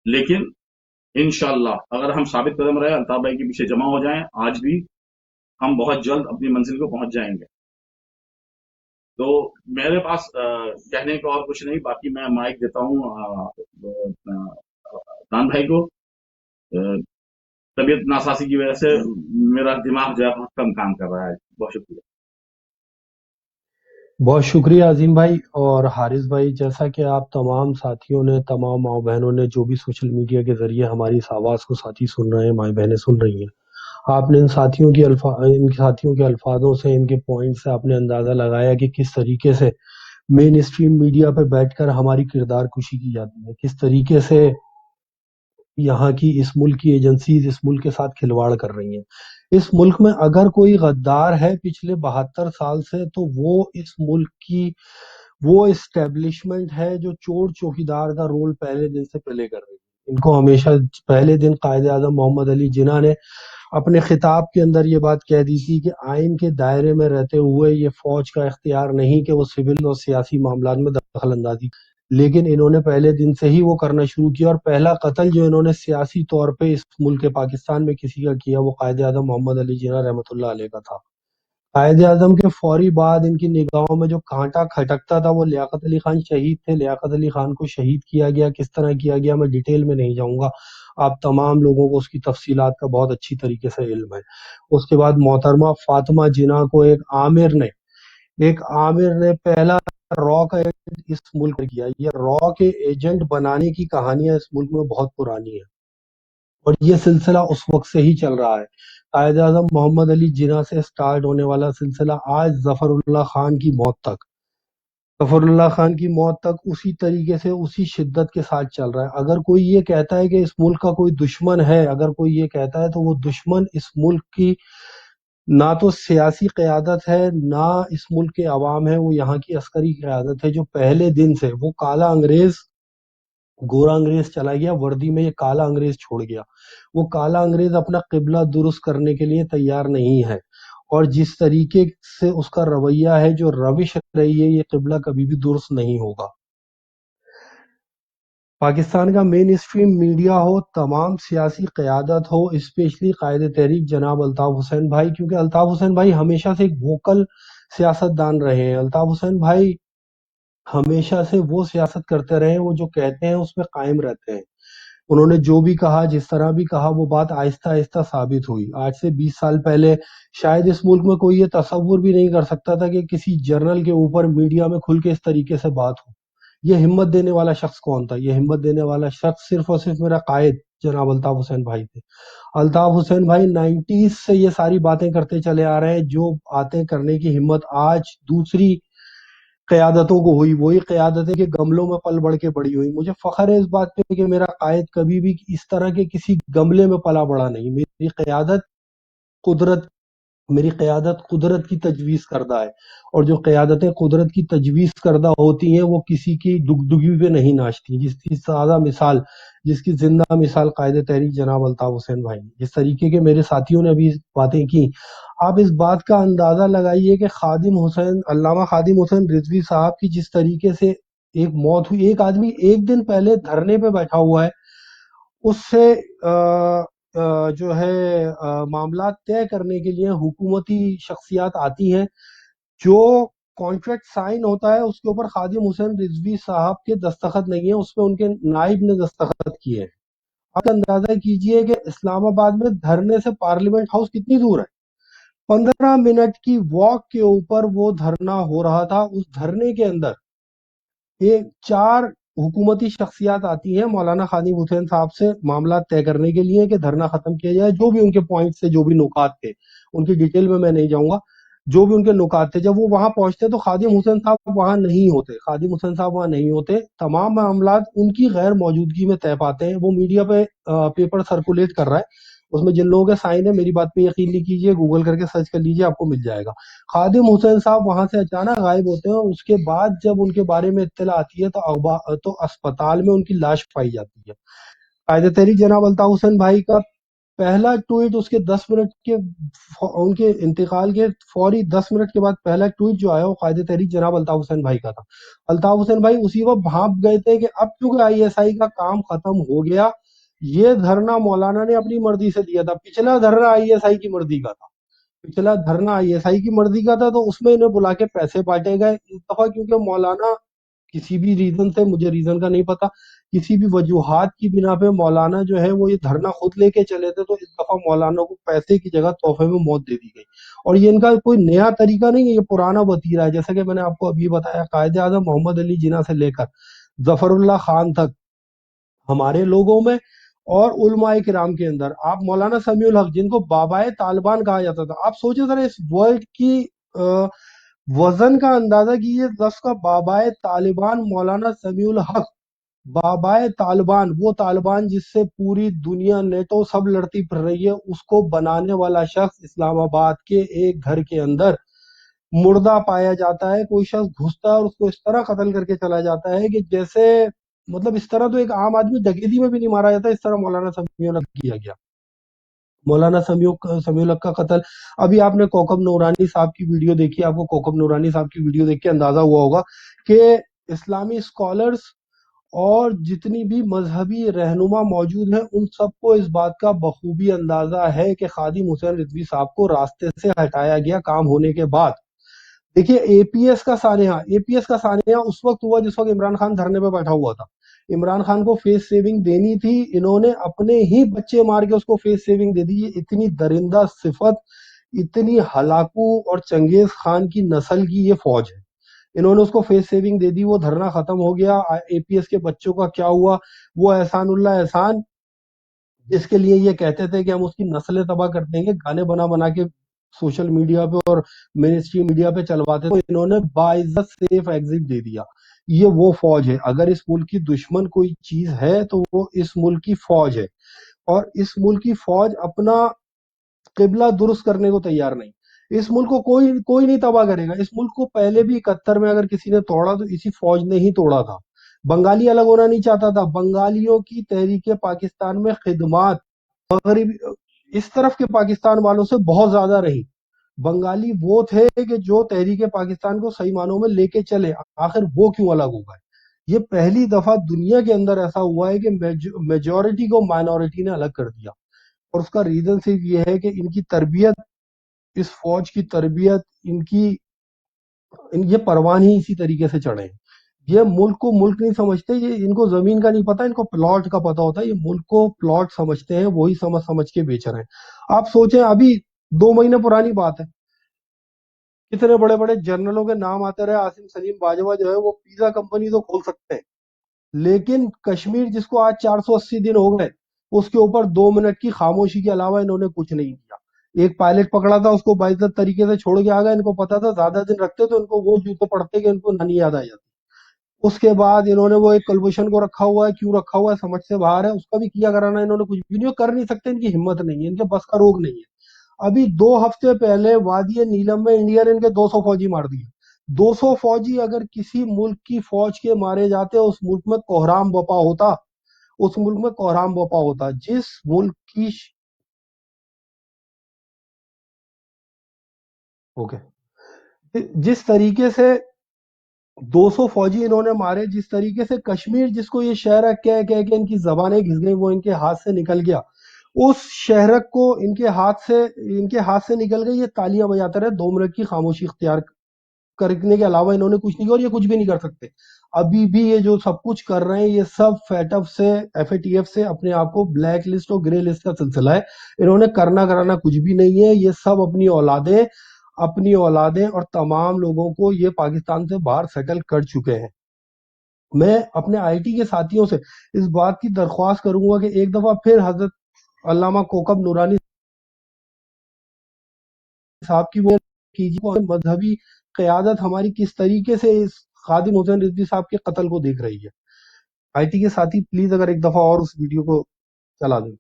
لیکن انشاءاللہ اگر ہم ثابت قدم رہے، الطاف بھائی کے پیچھے جمع ہو جائیں، آج بھی ہم بہت جلد اپنی منزل کو پہنچ جائیں گے۔ تو میرے پاس کہنے کو اور کچھ نہیں، باقی میں مائک دیتا ہوں خان بھائی کو۔ طبیعت ناسازی کی وجہ سے میرا دماغ جو ہے بہت کم کام کر رہا ہے۔ بہت شکریہ۔
بہت شکریہ عظیم بھائی اور حارث بھائی۔ جیسا کہ آپ تمام ساتھیوں نے، تمام ماؤں بہنوں نے جو بھی سوشل میڈیا کے ذریعے ہماری اس آواز کو ساتھی سن رہے ہیں، مائیں بہنیں سن رہی ہیں، آپ نے ان ساتھیوں کے الفاظوں سے، ان کے پوائنٹ سے آپ نے اندازہ لگایا کہ کس طریقے سے مین اسٹریم میڈیا پہ بیٹھ کر ہماری کردار کشی کی جاتی ہے، کس طریقے سے یہاں کی اس ملک کی ایجنسیز اس ملک کے ساتھ کھلواڑ کر رہی ہیں۔ اس ملک میں اگر کوئی غدار ہے پچھلے 72 سال سے، تو وہ اس ملک کی وہ اسٹیبلشمنٹ ہے جو چور چوکیدار کا رول پہلے دن سے پلے کر رہی ہے۔ ان کو ہمیشہ پہلے دن قائد اعظم محمد علی جناح نے اپنے خطاب کے اندر یہ بات کہہ دی تھی کہ آئین کے دائرے میں رہتے ہوئے یہ فوج کا اختیار نہیں کہ وہ سول اور سیاسی معاملات میں دخل اندازی، لیکن انہوں نے پہلے دن سے ہی وہ کرنا شروع کیا، اور پہلا قتل جو انہوں نے سیاسی طور پہ اس ملک پاکستان میں کسی کا کیا وہ قائد اعظم محمد علی جناح رحمۃ اللہ علیہ کا تھا۔ قائد اعظم کے فوری بعد ان کی نگاہوں میں جو کانٹا کھٹکتا تھا وہ لیاقت علی خان شہید تھے۔ لیاقت علی خان کو شہید کیا گیا، کس طرح کیا گیا میں ڈیٹیل میں نہیں جاؤں گا، آپ تمام لوگوں کو اس کی تفصیلات کا بہت اچھی طریقے سے علم ہے۔ اس کے بعد محترمہ فاطمہ جناح کو ایک عامر نے پہلا را کا ایجنٹ اس ملک میں کیا۔ یہ را کے ایجنٹ بنانے کی کہانیاں اس ملک میں بہت پرانی ہیں، اور یہ سلسلہ اس وقت سے ہی چل رہا ہے۔ قائد اعظم محمد علی جناح سے سٹارٹ ہونے والا سلسلہ آج ظفر اللہ خان کی موت تک، ظفر اللہ خان کی موت تک اسی طریقے سے اسی شدت کے ساتھ چل رہا ہے۔ اگر کوئی یہ کہتا ہے کہ اس ملک کا کوئی دشمن ہے، اگر کوئی یہ کہتا ہے تو وہ دشمن اس ملک کی نہ تو سیاسی قیادت ہے، نہ اس ملک کے عوام ہے، وہ یہاں کی عسکری قیادت ہے جو پہلے دن سے وہ کالا انگریز، گورا انگریز چلا گیا، وردی میں یہ کالا انگریز چھوڑ گیا۔ وہ کالا انگریز اپنا قبلہ درست کرنے کے لیے تیار نہیں ہے، اور جس طریقے سے اس کا رویہ ہے، جو روش رہی ہے، یہ قبلہ کبھی بھی درست نہیں ہوگا۔ پاکستان کا مین اسٹریم میڈیا ہو، تمام سیاسی قیادت ہو، اسپیشلی قائد تحریک جناب الطاف حسین بھائی، کیونکہ الطاف حسین بھائی ہمیشہ سے ایک ووکل سیاست دان رہے ہیں۔ الطاف حسین بھائی ہمیشہ سے وہ سیاست کرتے رہے ہیں، وہ جو کہتے ہیں اس پہ قائم رہتے ہیں۔ انہوں نے جو بھی کہا، جس طرح بھی کہا، وہ بات آہستہ آہستہ ثابت ہوئی۔ آج سے 20 سال پہلے شاید اس ملک میں کوئی یہ تصور بھی نہیں کر سکتا تھا کہ کسی جرنل کے اوپر میڈیا میں کھل کے اس طریقے سے بات ہو۔ یہ ہمت دینے والا شخص کون تھا؟ یہ ہمت دینے والا شخص صرف اور صرف میرا قائد جناب الطاف حسین بھائی تھے۔ الطاف حسین بھائی 90s سے یہ ساری باتیں کرتے چلے آ رہے ہیں، جو باتیں کرنے کی ہمت آج دوسری قیادتوں کو ہوئی، وہی قیادتیں کہ گملوں میں پل بڑھ کے بڑی ہوئی۔ مجھے فخر ہے اس بات پہ کہ میرا قائد کبھی بھی اس طرح کے کسی گملے میں پلا بڑا نہیں۔ میری قیادت قدرت کی تجویز کردہ ہے، اور جو قیادتیں قدرت کی تجویز کردہ ہوتی ہیں وہ کسی کی دگدگی پہ نہیں ناچتی، جس کی سادہ مثال، جس کی زندہ مثال قائد تحریک جناب الطاف حسین بھائی، جس طریقے کے میرے ساتھیوں نے ابھی باتیں کی۔ آپ اس بات کا اندازہ لگائیے کہ علامہ خادم حسین رضوی صاحب کی جس طریقے سے ایک موت ہوئی، ایک آدمی ایک دن پہلے دھرنے پہ بیٹھا ہوا ہے، اس سے جو ہے معاملات طے کرنے کے لیے حکومتی شخصیات آتی ہیں، جو کانٹریکٹ سائن ہوتا ہے اس کے اوپر خادم حسین رضوی صاحب کے دستخط نہیں ہیں، اس پہ ان کے نائب نے دستخط کیے ہیں۔ آپ اندازہ کیجئے کہ اسلام آباد میں دھرنے سے پارلیمنٹ ہاؤس کتنی دور ہے؟ 15 منٹ کی واک کے اوپر وہ دھرنا ہو رہا تھا۔ اس دھرنے کے اندر یہ 4 حکومتی شخصیات آتی ہیں مولانا خادم حسین صاحب سے معاملات طے کرنے کے لیے کہ دھرنا ختم کیا جائے، جو بھی ان کے پوائنٹس تھے، جو بھی نکات تھے، ان کی ڈیٹیل میں نہیں جاؤں گا، جو بھی ان کے نکات تھے۔ جب وہ وہاں پہنچتے تو خادم حسین صاحب وہاں نہیں ہوتے، خادم حسین صاحب وہاں نہیں ہوتے، تمام معاملات ان کی غیر موجودگی میں طے پاتے ہیں۔ وہ میڈیا پہ پیپر سرکولیٹ کر رہا ہے، اس میں جن لوگوں کے سائن ہے، میری بات پہ یقین نہیں کیجیے، گوگل کر کے سرچ کر لیجیے، آپ کو مل جائے گا۔ خادم حسین صاحب وہاں سے اچانک غائب ہوتے ہیں، اور اس کے بعد جب ان کے بارے میں اطلاع آتی ہے تو اسپتال میں ان کی لاش پائی جاتی ہے۔ قائد تحریک جناب الطاف حسین بھائی کا پہلا ٹویٹ اس کے 10 منٹ کے ان کے انتقال کے فوری 10 منٹ کے بعد پہلا ٹویٹ جو آیا وہ قائد تحریک جناب الطاف حسین بھائی کا تھا۔ الطاف حسین بھائی اسی وقت بھانپ گئے تھے کہ اب چونکہ ISI کا کام ختم ہو گیا، یہ دھرنا مولانا نے اپنی مرضی سے دیا تھا، پچھلا دھرنا ISI کی مرضی کا تھا، پچھلا دھرنا ISI کی مرضی کا تھا، تو اس میں انہیں بلا کے پیسے بانٹے گئے۔ اس دفعہ کیونکہ مولانا کسی بھی ریزن سے، مجھے ریزن کا نہیں پتا، کسی بھی وجوہات کی بنا پہ مولانا جو ہے وہ یہ دھرنا خود لے کے چلے تھے، تو اس دفعہ مولانا کو پیسے کی جگہ تحفے میں موت دے دی گئی۔ اور یہ ان کا کوئی نیا طریقہ نہیں ہے، یہ پرانا وتیرہ ہے۔ جیسا کہ میں نے آپ کو ابھی بتایا، قائد اعظم محمد علی جناح سے لے کر ظفر اللہ خان تک ہمارے لوگوں میں اور علماء کرام کے اندر، آپ مولانا سمیع الحق جن کو بابائے طالبان کہا جاتا تھا، آپ سوچیں ذرا اس ورڈ کی وزن کا اندازہ کیجیے، لفظ کا بابائے طالبان مولانا سمیع الحق، بابائے طالبان، وہ طالبان جس سے پوری دنیا نیٹو سب لڑتی پھر رہی ہے، اس کو بنانے والا شخص اسلام آباد کے ایک گھر کے اندر مردہ پایا جاتا ہے۔ کوئی شخص گھستا ہے اور اس کو اس طرح قتل کر کے چلا جاتا ہے کہ جیسے مطلب اس طرح تو ایک عام آدمی ڈکیتی میں بھی نہیں مارا جاتا، اس طرح مولانا سمیع الحق کیا گیا۔ مولانا سمیع الحق کا قتل، ابھی آپ نے کوکب نورانی صاحب کی ویڈیو دیکھی، آپ کو کوکب نورانی صاحب کی ویڈیو دیکھ کے اندازہ ہوا ہوگا کہ اسلامی اسکالرز اور جتنی بھی مذہبی رہنما موجود ہیں، ان سب کو اس بات کا بخوبی اندازہ ہے کہ خادم حسین رضوی صاحب کو راستے سے ہٹایا گیا کام ہونے کے بعد۔ دیکھیے APS کا سانحہ اس وقت ہوا جس وقت عمران خان دھرنے پہ بیٹھا ہوا تھا۔ عمران خان کو فیس سیونگ دینی تھی، انہوں نے اپنے ہی بچے مار کے اس کو فیس سیونگ دے دی۔ یہ اتنی درندہ صفت، اتنی ہلاکو اور چنگیز خان کی نسل کی یہ فوج ہے، انہوں نے اس کو فیس سیونگ دے دی، وہ دھرنا ختم ہو گیا۔ APS کے بچوں کا کیا ہوا؟ وہ احسان اللہ احسان اس کے لیے یہ کہتے تھے کہ ہم اس کی نسلیں تباہ کر دیں گے، گانے بنا بنا کے سوشل میڈیا پہ اور منسٹری میڈیا پہ چلواتے تھے. انہوں نے باعزت سیف ایگزٹ دے دیا. یہ وہ فوج ہے، اگر اس ملک کی دشمن کوئی چیز ہے تو وہ اس ملک کی فوج ہے، اور اس ملک کی فوج اپنا قبلہ درست کرنے کو تیار نہیں. اس ملک کو کوئی نہیں تباہ کرے گا. اس ملک کو پہلے بھی 71 میں اگر کسی نے توڑا تو اسی فوج نے ہی توڑا تھا. بنگالی الگ ہونا نہیں چاہتا تھا. بنگالیوں کی تحریک پاکستان میں خدمات مغرب اس طرف کے پاکستان والوں سے بہت زیادہ رہی. بنگالی وہ تھے کہ جو تحریک پاکستان کو صحیح معنوں میں لے کے چلے. آخر وہ کیوں الگ ہو گئے؟ یہ پہلی دفعہ دنیا کے اندر ایسا ہوا ہے کہ میجورٹی کو مائنورٹی نے الگ کر دیا. اور اس کا ریزن صرف یہ ہے کہ ان کی تربیت، اس فوج کی تربیت، یہ پروان ہی اسی طریقے سے چڑھے ہیں. یہ ملک کو ملک نہیں سمجھتے، یہ ان کو زمین کا نہیں پتا، ان کو پلاٹ کا پتا ہوتا ہے. یہ ملک کو پلاٹ سمجھتے ہیں، وہی سمجھ کے بیچ رہے ہیں. آپ سوچیں، ابھی 2 مہینے پرانی بات ہے، کتنے بڑے بڑے جنرلوں کے نام آتے رہے. عاصم سلیم باجوہ جو ہے وہ پیزا کمپنی تو کھول سکتے ہیں، لیکن کشمیر جس کو آج 480 دن ہو گئے، اس کے اوپر 2 منٹ کی خاموشی کے علاوہ انہوں نے کچھ نہیں کیا. ایک پائلٹ پکڑا تھا، اس کو باعزت طریقے سے چھوڑ کے آ گئے. ان کو پتا تھا زیادہ دن رکھتے تو ان کو وہ جوتے پڑتے کہ ان کو نانی یاد آ جاتی. اس کے بعد انہوں نے وہ ایک کلبھوشن کو رکھا ہوا ہے، کیوں رکھا ہوا ہے سمجھ سے باہر ہے. اس کا بھی کیا کرانا، انہوں نے کچھ بھی نہیں کر نہیں سکتے. ان کی ہمت نہیں ہے، ان کے بس کا روگ نہیں ہے. ابھی 2 ہفتے پہلے وادی نیلم میں انڈیا نے ان کے 200 فوجی مار دیے. 200 فوجی اگر کسی ملک کی فوج کے مارے جاتے، اس ملک میں کوحرام بپا ہوتا. اس ملک میں کوحرام بپا ہوتا. جس ملک کی جس طریقے سے 200 فوجی انہوں نے مارے، جس طریقے سے کشمیر جس کو یہ شہر کہہ کہ ان کی زبانیں گھس گئی، وہ ان کے ہاتھ سے نکل گیا. اس شہرک کو ان کے ہاتھ سے نکل گئی. یہ تالیاں بجاتے رہے. 2 منٹ کی خاموشی اختیار کرنے کے علاوہ انہوں نے کچھ نہیں کیا، اور یہ کچھ بھی نہیں کر سکتے. ابھی بھی یہ جو سب کچھ کر رہے ہیں، یہ سب ایف اے ٹی ایف سے اپنے آپ کو بلیک لسٹ اور گرے لسٹ کا سلسلہ ہے. انہوں نے کرنا کرانا کچھ بھی نہیں ہے. یہ سب اپنی اولادیں اور تمام لوگوں کو یہ پاکستان سے باہر سیٹل کر چکے ہیں. میں اپنے آئی ٹی کے ساتھیوں سے اس بات کی درخواست کروں گا کہ ایک دفعہ پھر حضرت علامہ کوکب نورانی صاحب کی وہ کیجیے، مذہبی قیادت ہماری کس طریقے سے اس خادم حسین رضوی صاحب کے قتل کو دیکھ رہی ہے. آئی ٹی کے ساتھی پلیز اگر ایک دفعہ اور اس ویڈیو کو چلا دیں.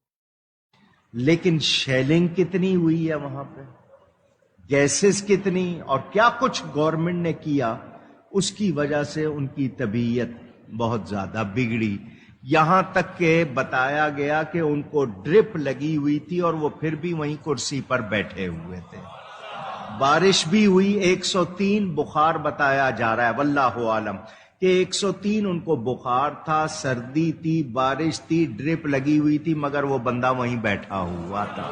لیکن شیلنگ کتنی ہوئی ہے وہاں پہ، گیسز کتنی، اور کیا کچھ گورنمنٹ نے کیا، اس کی وجہ سے ان کی طبیعت بہت زیادہ بگڑی. یہاں تک کہ بتایا گیا کہ ان کو ڈرپ لگی ہوئی تھی اور وہ پھر بھی وہیں کرسی پر بیٹھے ہوئے تھے. بارش بھی ہوئی، 103 بخار بتایا جا رہا ہے، واللہ عالم کہ 103 ان کو بخار تھا، سردی تھی، بارش تھی، ڈرپ لگی ہوئی تھی، مگر وہ بندہ وہیں بیٹھا ہوا تھا.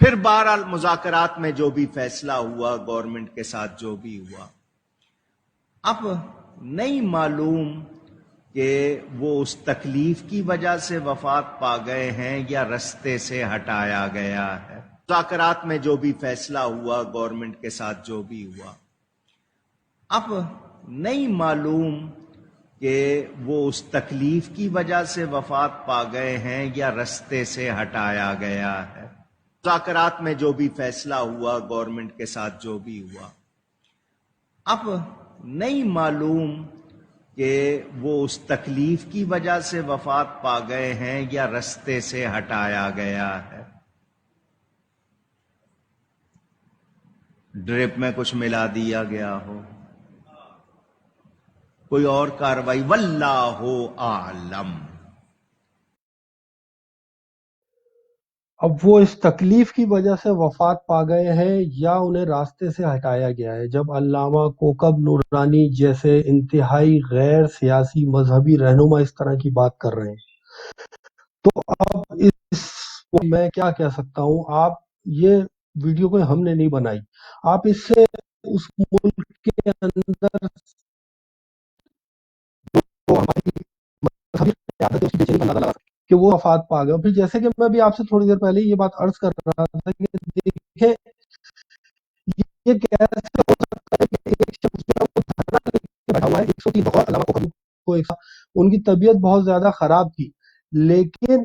پھر بہرحال مذاکرات میں جو بھی فیصلہ ہوا، گورنمنٹ کے ساتھ جو بھی ہوا، اب نہیں معلوم کہ وہ اس تکلیف کی وجہ سے وفات پا گئے ہیں یا رستے سے ہٹایا گیا ہے. مذاکرات میں جو بھی فیصلہ ہوا، گورنمنٹ کے ساتھ جو بھی ہوا، اب نہیں معلوم کہ وہ اس تکلیف کی وجہ سے وفات پا گئے ہیں یا رستے سے ہٹایا گیا ہے. مذاکرات میں جو بھی فیصلہ ہوا، گورنمنٹ کے ساتھ جو بھی ہوا، اب نہیں معلوم کہ وہ اس تکلیف کی وجہ سے وفات پا گئے ہیں یا رستے سے ہٹایا گیا ہے. ڈرپ میں کچھ ملا دیا گیا ہو، کوئی اور کاروائی، واللہ اعلم.
اب وہ اس تکلیف کی وجہ سے وفات پا گئے ہیں یا انہیں راستے سے ہٹایا گیا ہے. جب علامہ کوکب نورانی جیسے انتہائی غیر سیاسی مذہبی رہنما اس طرح کی بات کر رہے ہیں، تو اب میں کیا کہہ سکتا ہوں. آپ یہ ویڈیو کوئی ہم نے نہیں بنائی، آپ اس سے اس ملک کے اندر ہماری مذہبی قیادت ہے اس کی بے چینی کا اندازہ لگا سکتے کہ وہ وفات پا گئے. پھر جیسے کہ میں بھی آپ سے تھوڑی دیر پہلے یہ بات عرض کر رہا تھا کہ دیکھیں یہ کیسے ہو سکتا ہے کہ ایک شخص جو ہے وہ دھرنا لے کے بیٹھا ہوا ہے. 103 بغور علامہ کو ان کی طبیعت بہت زیادہ خراب تھی، لیکن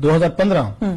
2015।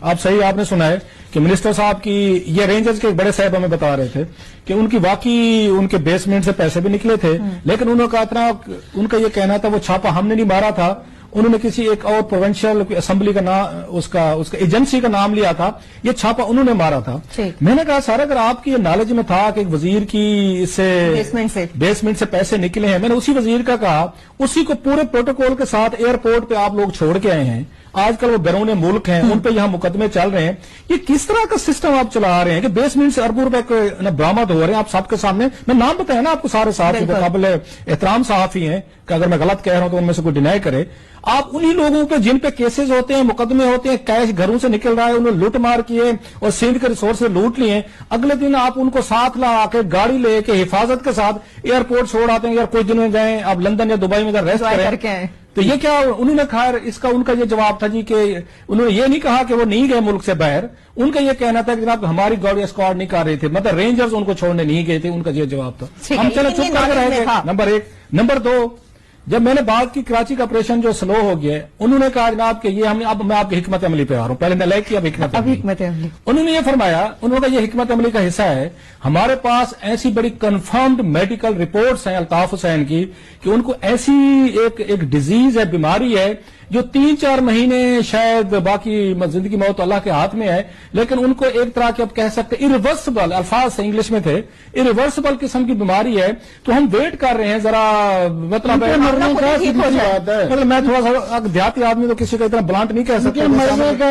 آپ صحیح آپ نے سنا ہے کہ منسٹر صاحب کی یہ رینجرز کے ایک بڑے صاحب ہمیں بتا رہے تھے کہ ان کی واقعی ان کے بیسمنٹ سے پیسے بھی نکلے تھے، لیکن انہوں کا اتنا ان کا یہ کہنا تھا وہ چھاپا ہم نے نہیں مارا تھا، انہوں نے کسی ایک اور پروونشل اسمبلی کا نام اس کا ایجنسی کا نام لیا تھا، یہ چھاپا انہوں نے مارا تھا۔ میں نے کہا سر اگر آپ کی نالج میں تھا کہ ایک وزیر کی اس سے بیسمنٹ سے پیسے نکلے ہیں، میں نے اسی وزیر کا کہا اسی کو پورے پروٹوکول کے ساتھ ایئرپورٹ پہ آپ لوگ چھوڑ کے آئے ہیں، آج کل وہ بیرون ملک ہیں، ان پہ یہاں مقدمے چل رہے ہیں، یہ کس طرح کا سسٹم آپ چلا رہے ہیں کہ بیسمنٹ سے اربوں روپے برآمد ہو رہے ہیں آپ سب کے سامنے؟ میں نام بتایا نا آپ کو، سارے صحافی قابل احترام صحافی ہیں کہ اگر میں غلط کہہ رہا ہوں تو ان میں سے کوئی ڈینائی کرے۔ آپ انہی لوگوں پہ جن پہ کیسز ہوتے ہیں، مقدمے ہوتے ہیں، کیش گھروں سے نکل رہا ہے، انہوں نے لوٹ مار کیے اور سندھ کے ریسورس لوٹ لیے، اگلے دن آپ ان کو ساتھ لا کے گاڑی لے کے حفاظت کے ساتھ ایئرپورٹ چھوڑ آتے ہیں، یار کچھ دن میں گئے آپ لندن یا دبئی میں ریسٹ کریں، تو یہ کیا انہوں نے خیر اس کا ان کا یہ جواب تھا جی کہ انہوں نے یہ نہیں کہا کہ وہ نہیں گئے ملک سے باہر، ان کا یہ کہنا تھا کہ جناب ہماری گاڑی اسکواڈ نہیں کر رہی تھی، مطلب رینجرز ان کو چھوڑنے نہیں گئے تھے، ان کا یہ جواب تھا۔ ہم چلے چپ کر کے رہ گئے، نمبر ایک۔ نمبر دو، جب میں نے بات کی کراچی کا آپریشن جو سلو ہو گیا، انہوں نے کہا جناب کہ یہ ہم اب میں آپ کی حکمت عملی پہ آ رہا ہوں، پہلے نلائق کی اب حکمت عملی۔ انہوں نے یہ فرمایا، انہوں نے یہ حکمت عملی کا حصہ ہے، ہمارے پاس ایسی بڑی کنفرمڈ میڈیکل رپورٹس ہیں الطاف حسین کی کہ ان کو ایسی ایک ڈیزیز ہے، بیماری ہے جو 3-4 مہینے شاید باقی زندگی موت اللہ کے ہاتھ میں ہے، لیکن ان کو ایک طرح کے اب کہہ سکتے ایریورسبل الفاظ سے انگلش میں تھے، ایریورسبل قسم کی بیماری ہے، تو ہم ویٹ کر رہے ہیں ذرا، مطلب میں تھوڑا سا دیہاتی آدمی تو کسی کا اتنا بلانٹ نہیں کہہ سکتا،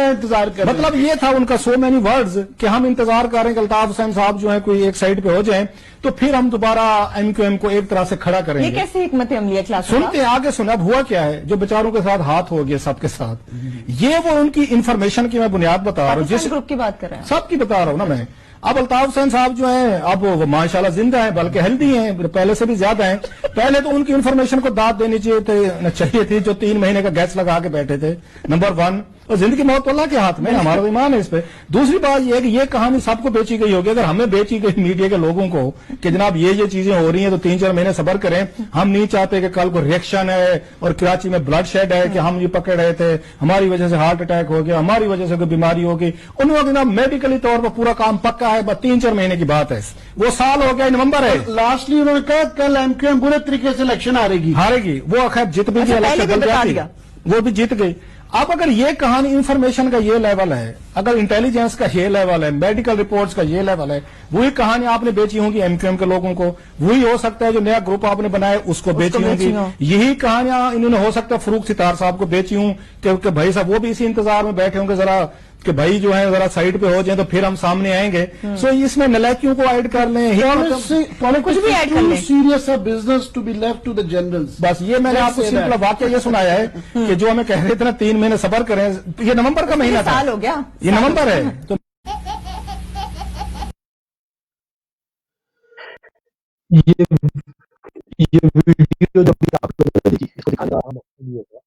انتظار کر مطلب یہ تھا ان کا سو مینی ورڈز کہ ہم انتظار کر رہے ہیں کہ الطاف حسین صاحب جو ہے کوئی ایک سائڈ پہ ہو جائیں تو پھر ہم دوبارہ ایم کیو ایم کو ایک طرح سے کھڑا کریں گے۔
یہ کیسی حکمت عملی ہے کلاس؟
سنتے آگے سنا، اب ہوا کیا ہے جو بیچاروں کے ساتھ ہاتھ ہو گیا سب کے ساتھ، یہ وہ ان کی انفارمیشن کی میں بنیاد بتا رہا ہوں، جس
گروپ کی بات کر رہے ہیں
سب کی بتا رہا ہوں نا میں۔ اب الطاف حسین صاحب جو ہیں اب وہ ماشاءاللہ زندہ ہیں، بلکہ ہیلدی ہیں، پہلے سے بھی زیادہ ہیں۔ پہلے تو ان کی انفارمیشن کو داد دینی چاہیے تھی جو 3 مہینے کا گیس لگا کے بیٹھے تھے، نمبر 1، اور زندگی موت تو اللہ کے ہاتھ میں، ہمارا ایمان ہے اس پہ۔ دوسری بات یہ ہے کہ یہ کہانی سب کو بیچی گئی ہوگی، اگر ہمیں بیچی گئی میڈیا کے لوگوں کو کہ جناب یہ چیزیں ہو رہی ہیں تو 3-4 مہینے صبر کریں، ہم نہیں چاہتے کہ کل کو ریئیکشن ہے اور کراچی میں بلڈ شیڈ ہے کہ ہم یہ پکڑ رہے تھے، ہماری وجہ سے ہارٹ اٹیک ہو گیا، ہماری وجہ سے کوئی بیماری ہوگی، انہوں نے جناب میڈیکلی طور پر پورا کام پکا ہے، بس 3-4 مہینے کی بات ہے، وہ سال ہو گیا، نومبر ہے۔
لاسٹلی انہوں نے کہا کل ایم کیو ایم برے طریقے سے الیکشن ہارے گی،
وہ خیر جت بھی گئی، وہ بھی جیت گئی۔ اب اگر یہ کہانی انفارمیشن کا یہ لیول ہے، اگر انٹیلیجنس کا یہ لیول ہے، میڈیکل رپورٹس کا یہ لیول ہے، وہی کہانی آپ نے بیچی ہوں گی ایم کیو ایم کے لوگوں کو، وہی ہو سکتا ہے جو نیا گروپ آپ نے بنایا اس کو بیچی ہوں گی، یہی کہانیاں انہوں نے ہو سکتا ہے فروخ ستار صاحب کو بیچی ہوں کہ بھائی صاحب وہ بھی اسی انتظار میں بیٹھے ہوں گے ذرا کہ بھائی جو ہے ذرا سائڈ پہ ہو جائیں تو پھر ہم سامنے آئیں گے۔ سو اس میں نلائکیوں کو ایڈ کر لیں،
کچھ بھی ایڈ کر لیں،
serious business to be left to the generals.
بس یہ میں نے آپ کو سمپل واقعہ یہ سنایا ہے کہ جو ہمیں کہہ رہے تھے نا 3 مہینے صبر کریں، یہ نومبر کا مہینہ تھا،
سال ہو گیا،
یہ نومبر ہے تو
یہ ویڈیو جو بھی آپ لوگوں نے دیکھی اس کو دکھانے کا مقصد یہ ہوتا ہے،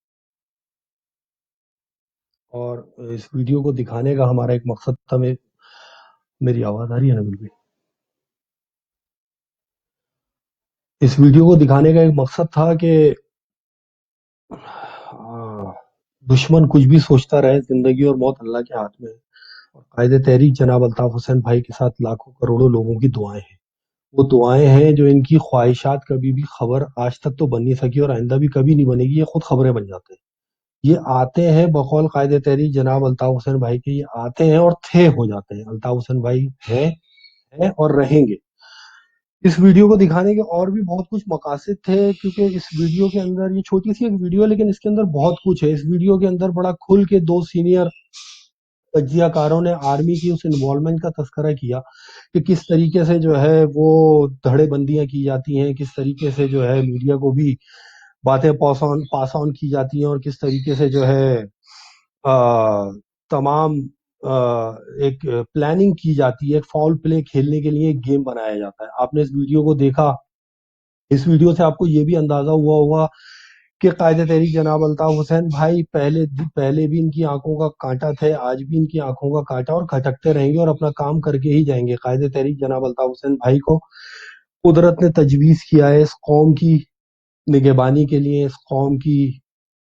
اور اس ویڈیو کو دکھانے کا ہمارا ایک مقصد تھا، میری آواز آ رہی ہے نا بالکل، اس ویڈیو کو دکھانے کا ایک مقصد تھا کہ دشمن کچھ بھی سوچتا رہے، زندگی اور موت اللہ کے ہاتھ میں ہے، اور قائد تحریک جناب الطاف حسین بھائی کے ساتھ لاکھوں کروڑوں لوگوں کی دعائیں ہیں، وہ دعائیں ہیں جو ان کی خواہشات کبھی بھی خبر آج تک تو بن نہیں سکی اور آئندہ بھی کبھی نہیں بنے گی، یہ خود خبریں بن جاتے ہیں، یہ آتے ہیں بقول قائد تحریک جناب الطاف حسین بھائی کے، یہ آتے ہیں اور تھے ہو جاتے ہیں، الطاف حسین بھائی ہیں اور رہیں گے۔ اس ویڈیو کو دکھانے کے اور بھی بہت کچھ مقاصد تھے، کیونکہ اس ویڈیو کے اندر یہ چھوٹی سی ایک ویڈیو ہے لیکن اس کے اندر بہت کچھ ہے۔ اس ویڈیو کے اندر بڑا کھل کے 2 سینئر تجزیہ کاروں نے آرمی کی اس انوالومنٹ کا تذکرہ کیا کہ کس طریقے سے جو ہے وہ دھڑے بندیاں کی جاتی ہیں، کس طریقے سے جو ہے میڈیا کو بھی باتیں پاس آن کی جاتی ہیں، اور کس طریقے سے جو ہے تمام ایک پلاننگ کی جاتی ہے، ایک فاؤل پلے کھیلنے کے لیے ایک گیم بنایا جاتا ہے۔ آپ نے اس ویڈیو کو دیکھا، اس ویڈیو سے آپ کو یہ بھی اندازہ ہوا ہوگا کہ قائد تحریک جناب الطاف حسین بھائی پہلے بھی ان کی آنکھوں کا کانٹا تھے، آج بھی ان کی آنکھوں کا کانٹا، اور کھٹکتے رہیں گے اور اپنا کام کر کے ہی جائیں گے۔ قائد تحریک جناب الطاف حسین بھائی کو قدرت نے تجویز کیا ہے اس قوم کی نگہبانی کے لیے، اس قوم کی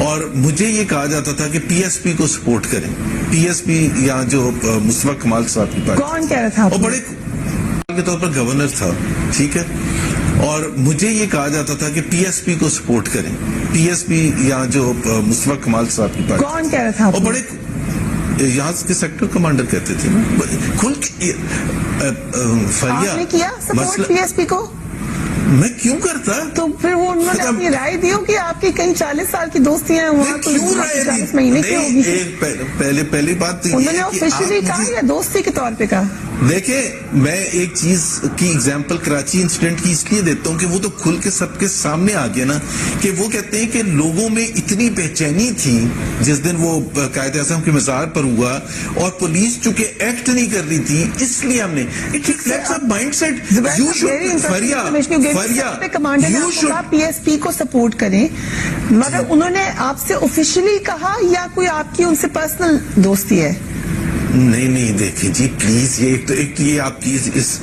اور مجھے یہ کہا جاتا تھا کہ پی ایس پی کو سپورٹ کریں. پی ایس پی یا جو مصطفیٰ کمال صاحب کی پارٹی,
کون کہہ رہا تھا
اور بڑے کے طور پر گورنر تھا, ٹھیک ہے, اور مجھے یہ کہا جاتا تھا کہ پی ایس پی کو سپورٹ کریں. پی ایس پی یا جو مصطفیٰ کمال صاحب کی پارٹی,
کون کہہ رہا تھا
اور بڑے یہاں کے سیکٹر کمانڈر کہتے تھے نا, کھل
آپ نے کیا سپورٹ پی ایس پی کو؟
میں کیوں کرتا؟
تو پھر وہ انہوں نے اپنی رائے دی کہ آپ کی کئی 40 سال کی دوستی ہیں وہاں,
کیوں رائے
40 مہینے کی ہوگی.
پہلی بات تو
انہوں نے آفیشلی کہا یا دوستی کے طور پہ کہا؟
دیکھیں, میں ایک چیز کی ایگزامپل کراچی انسیڈنٹ کی اس لیے دیتا ہوں کہ وہ تو کھل کے سب کے سامنے آ گیا نا, کہ وہ کہتے ہیں کہ لوگوں میں اتنی بے چینی تھی جس دن وہ قائد اعظم کے مزار پر ہوا, اور پولیس چونکہ ایکٹ نہیں کر رہی تھی, اس لیے ہم نے مائنڈ سیٹ.
کمانڈر نے آپ کو کہا پی ایس پی کو سپورٹ کریں, مگر انہوں نے آپ سے آفیشلی کہا یا کوئی آپ کی ان سے پرسنل دوستی ہے؟
نہیں دیکھیں جی پلیز, یہ آپ کی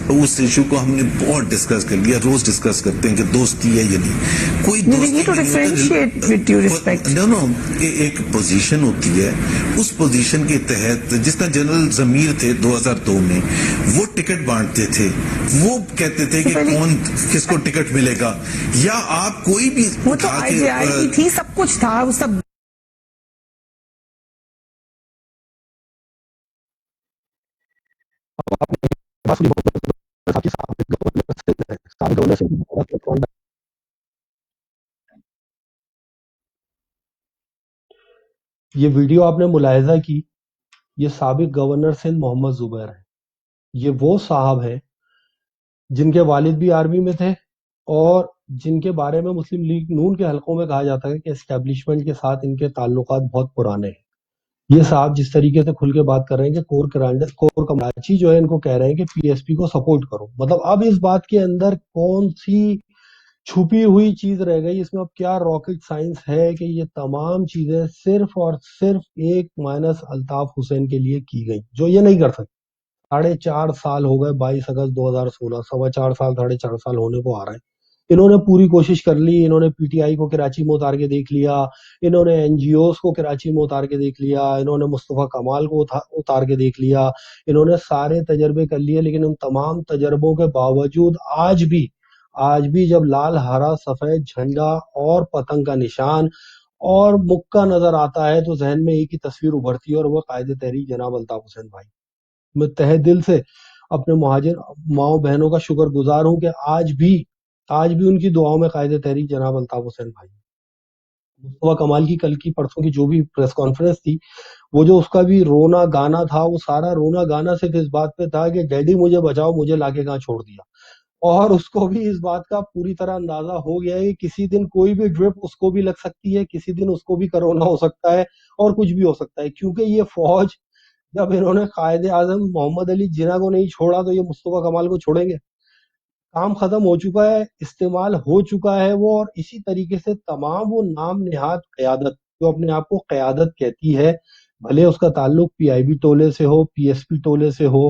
اس ایشو کو ہم نے بہت ڈسکس کر لیا, روز ڈسکس کرتے ہیں کہ دوستی ہے یا نہیں, کوئی ایک پوزیشن ہوتی ہے, اس پوزیشن کے تحت جس طرح جنرل ضمیر تھے 2002 میں, وہ ٹکٹ بانٹتے تھے, وہ کہتے تھے کہ کون کس کو ٹکٹ ملے گا, یا آپ کوئی بھی
وہ تو تھی, سب کچھ تھا, وہ سب
یہ ویڈیو آپ نے ملاحظہ کی, یہ سابق گورنر سندھ محمد زبیر ہیں. یہ وہ صاحب ہیں جن کے والد بھی آرمی میں تھے, اور جن کے بارے میں مسلم لیگ نون کے حلقوں میں کہا جاتا ہے کہ اسٹیبلشمنٹ کے ساتھ ان کے تعلقات بہت پرانے ہیں. یہ صاحب جس طریقے سے کھل کے بات کر رہے ہیں کہ کور کراچی جو ہے ان کو کہہ رہے ہیں کہ پی ایس پی کو سپورٹ کرو, مطلب اب اس بات کے اندر کون سی چھپی ہوئی چیز رہ گئی, اس میں اب کیا راکٹ سائنس ہے کہ یہ تمام چیزیں صرف اور صرف ایک مائنس الطاف حسین کے لیے کی گئی, جو یہ نہیں کر سکتے. 4.5 سال ہو گئے, 22 اگست 2016, 4.5 سال 4.5 سال ہونے کو آ رہے ہیں. انہوں نے پوری کوشش کر لی, انہوں نے پی ٹی آئی کو کراچی میں اتار کے دیکھ لیا, انہوں نے این جی اوز کو کراچی میں اتار کے دیکھ لیا, انہوں نے مصطفیٰ کمال کو اتار کے دیکھ لیا, انہوں نے سارے تجربے کر لیے, لیکن ان تمام تجربوں کے باوجود آج بھی جب لال ہرا سفید جھنڈا اور پتنگ کا نشان اور مکہ نظر آتا ہے تو ذہن میں ایک ہی تصویر ابھرتی ہے, اور وہ قائد تحریک جناب الطاف حسین بھائی. میں تہہ دل سے اپنے مہاجر ماؤں بہنوں کا شکر گزار ہوں کہ آج بھی ان کی دعاؤں میں قائد تحریک جناب الطاف حسین بھائی. مصطفیٰ کمال کی کل کی پرسوں کی جو بھی پریس کانفرنس تھی, وہ جو اس کا بھی رونا گانا تھا, وہ سارا رونا گانا صرف اس بات پہ تھا کہ ڈیڈی مجھے بچاؤ, مجھے لا کے کہاں چھوڑ دیا. اور اس کو بھی اس بات کا پوری طرح اندازہ ہو گیا ہے کہ کسی دن کوئی بھی ڈرپ اس کو بھی لگ سکتی ہے, کسی دن اس کو بھی کرونا ہو سکتا ہے, اور کچھ بھی ہو سکتا ہے, کیونکہ یہ فوج جب انہوں نے قائد اعظم محمد علی جناح کو نہیں چھوڑا تو یہ مصطفیٰ کمال کو چھوڑیں گے؟ کام ختم ہو چکا ہے, استعمال ہو چکا ہے وہ. اور اسی طریقے سے تمام وہ نام نہاد قیادت جو اپنے آپ کو قیادت کہتی ہے, بھلے اس کا تعلق پی آئی بی ٹولے سے ہو, پی ایس پی ٹولے سے ہو,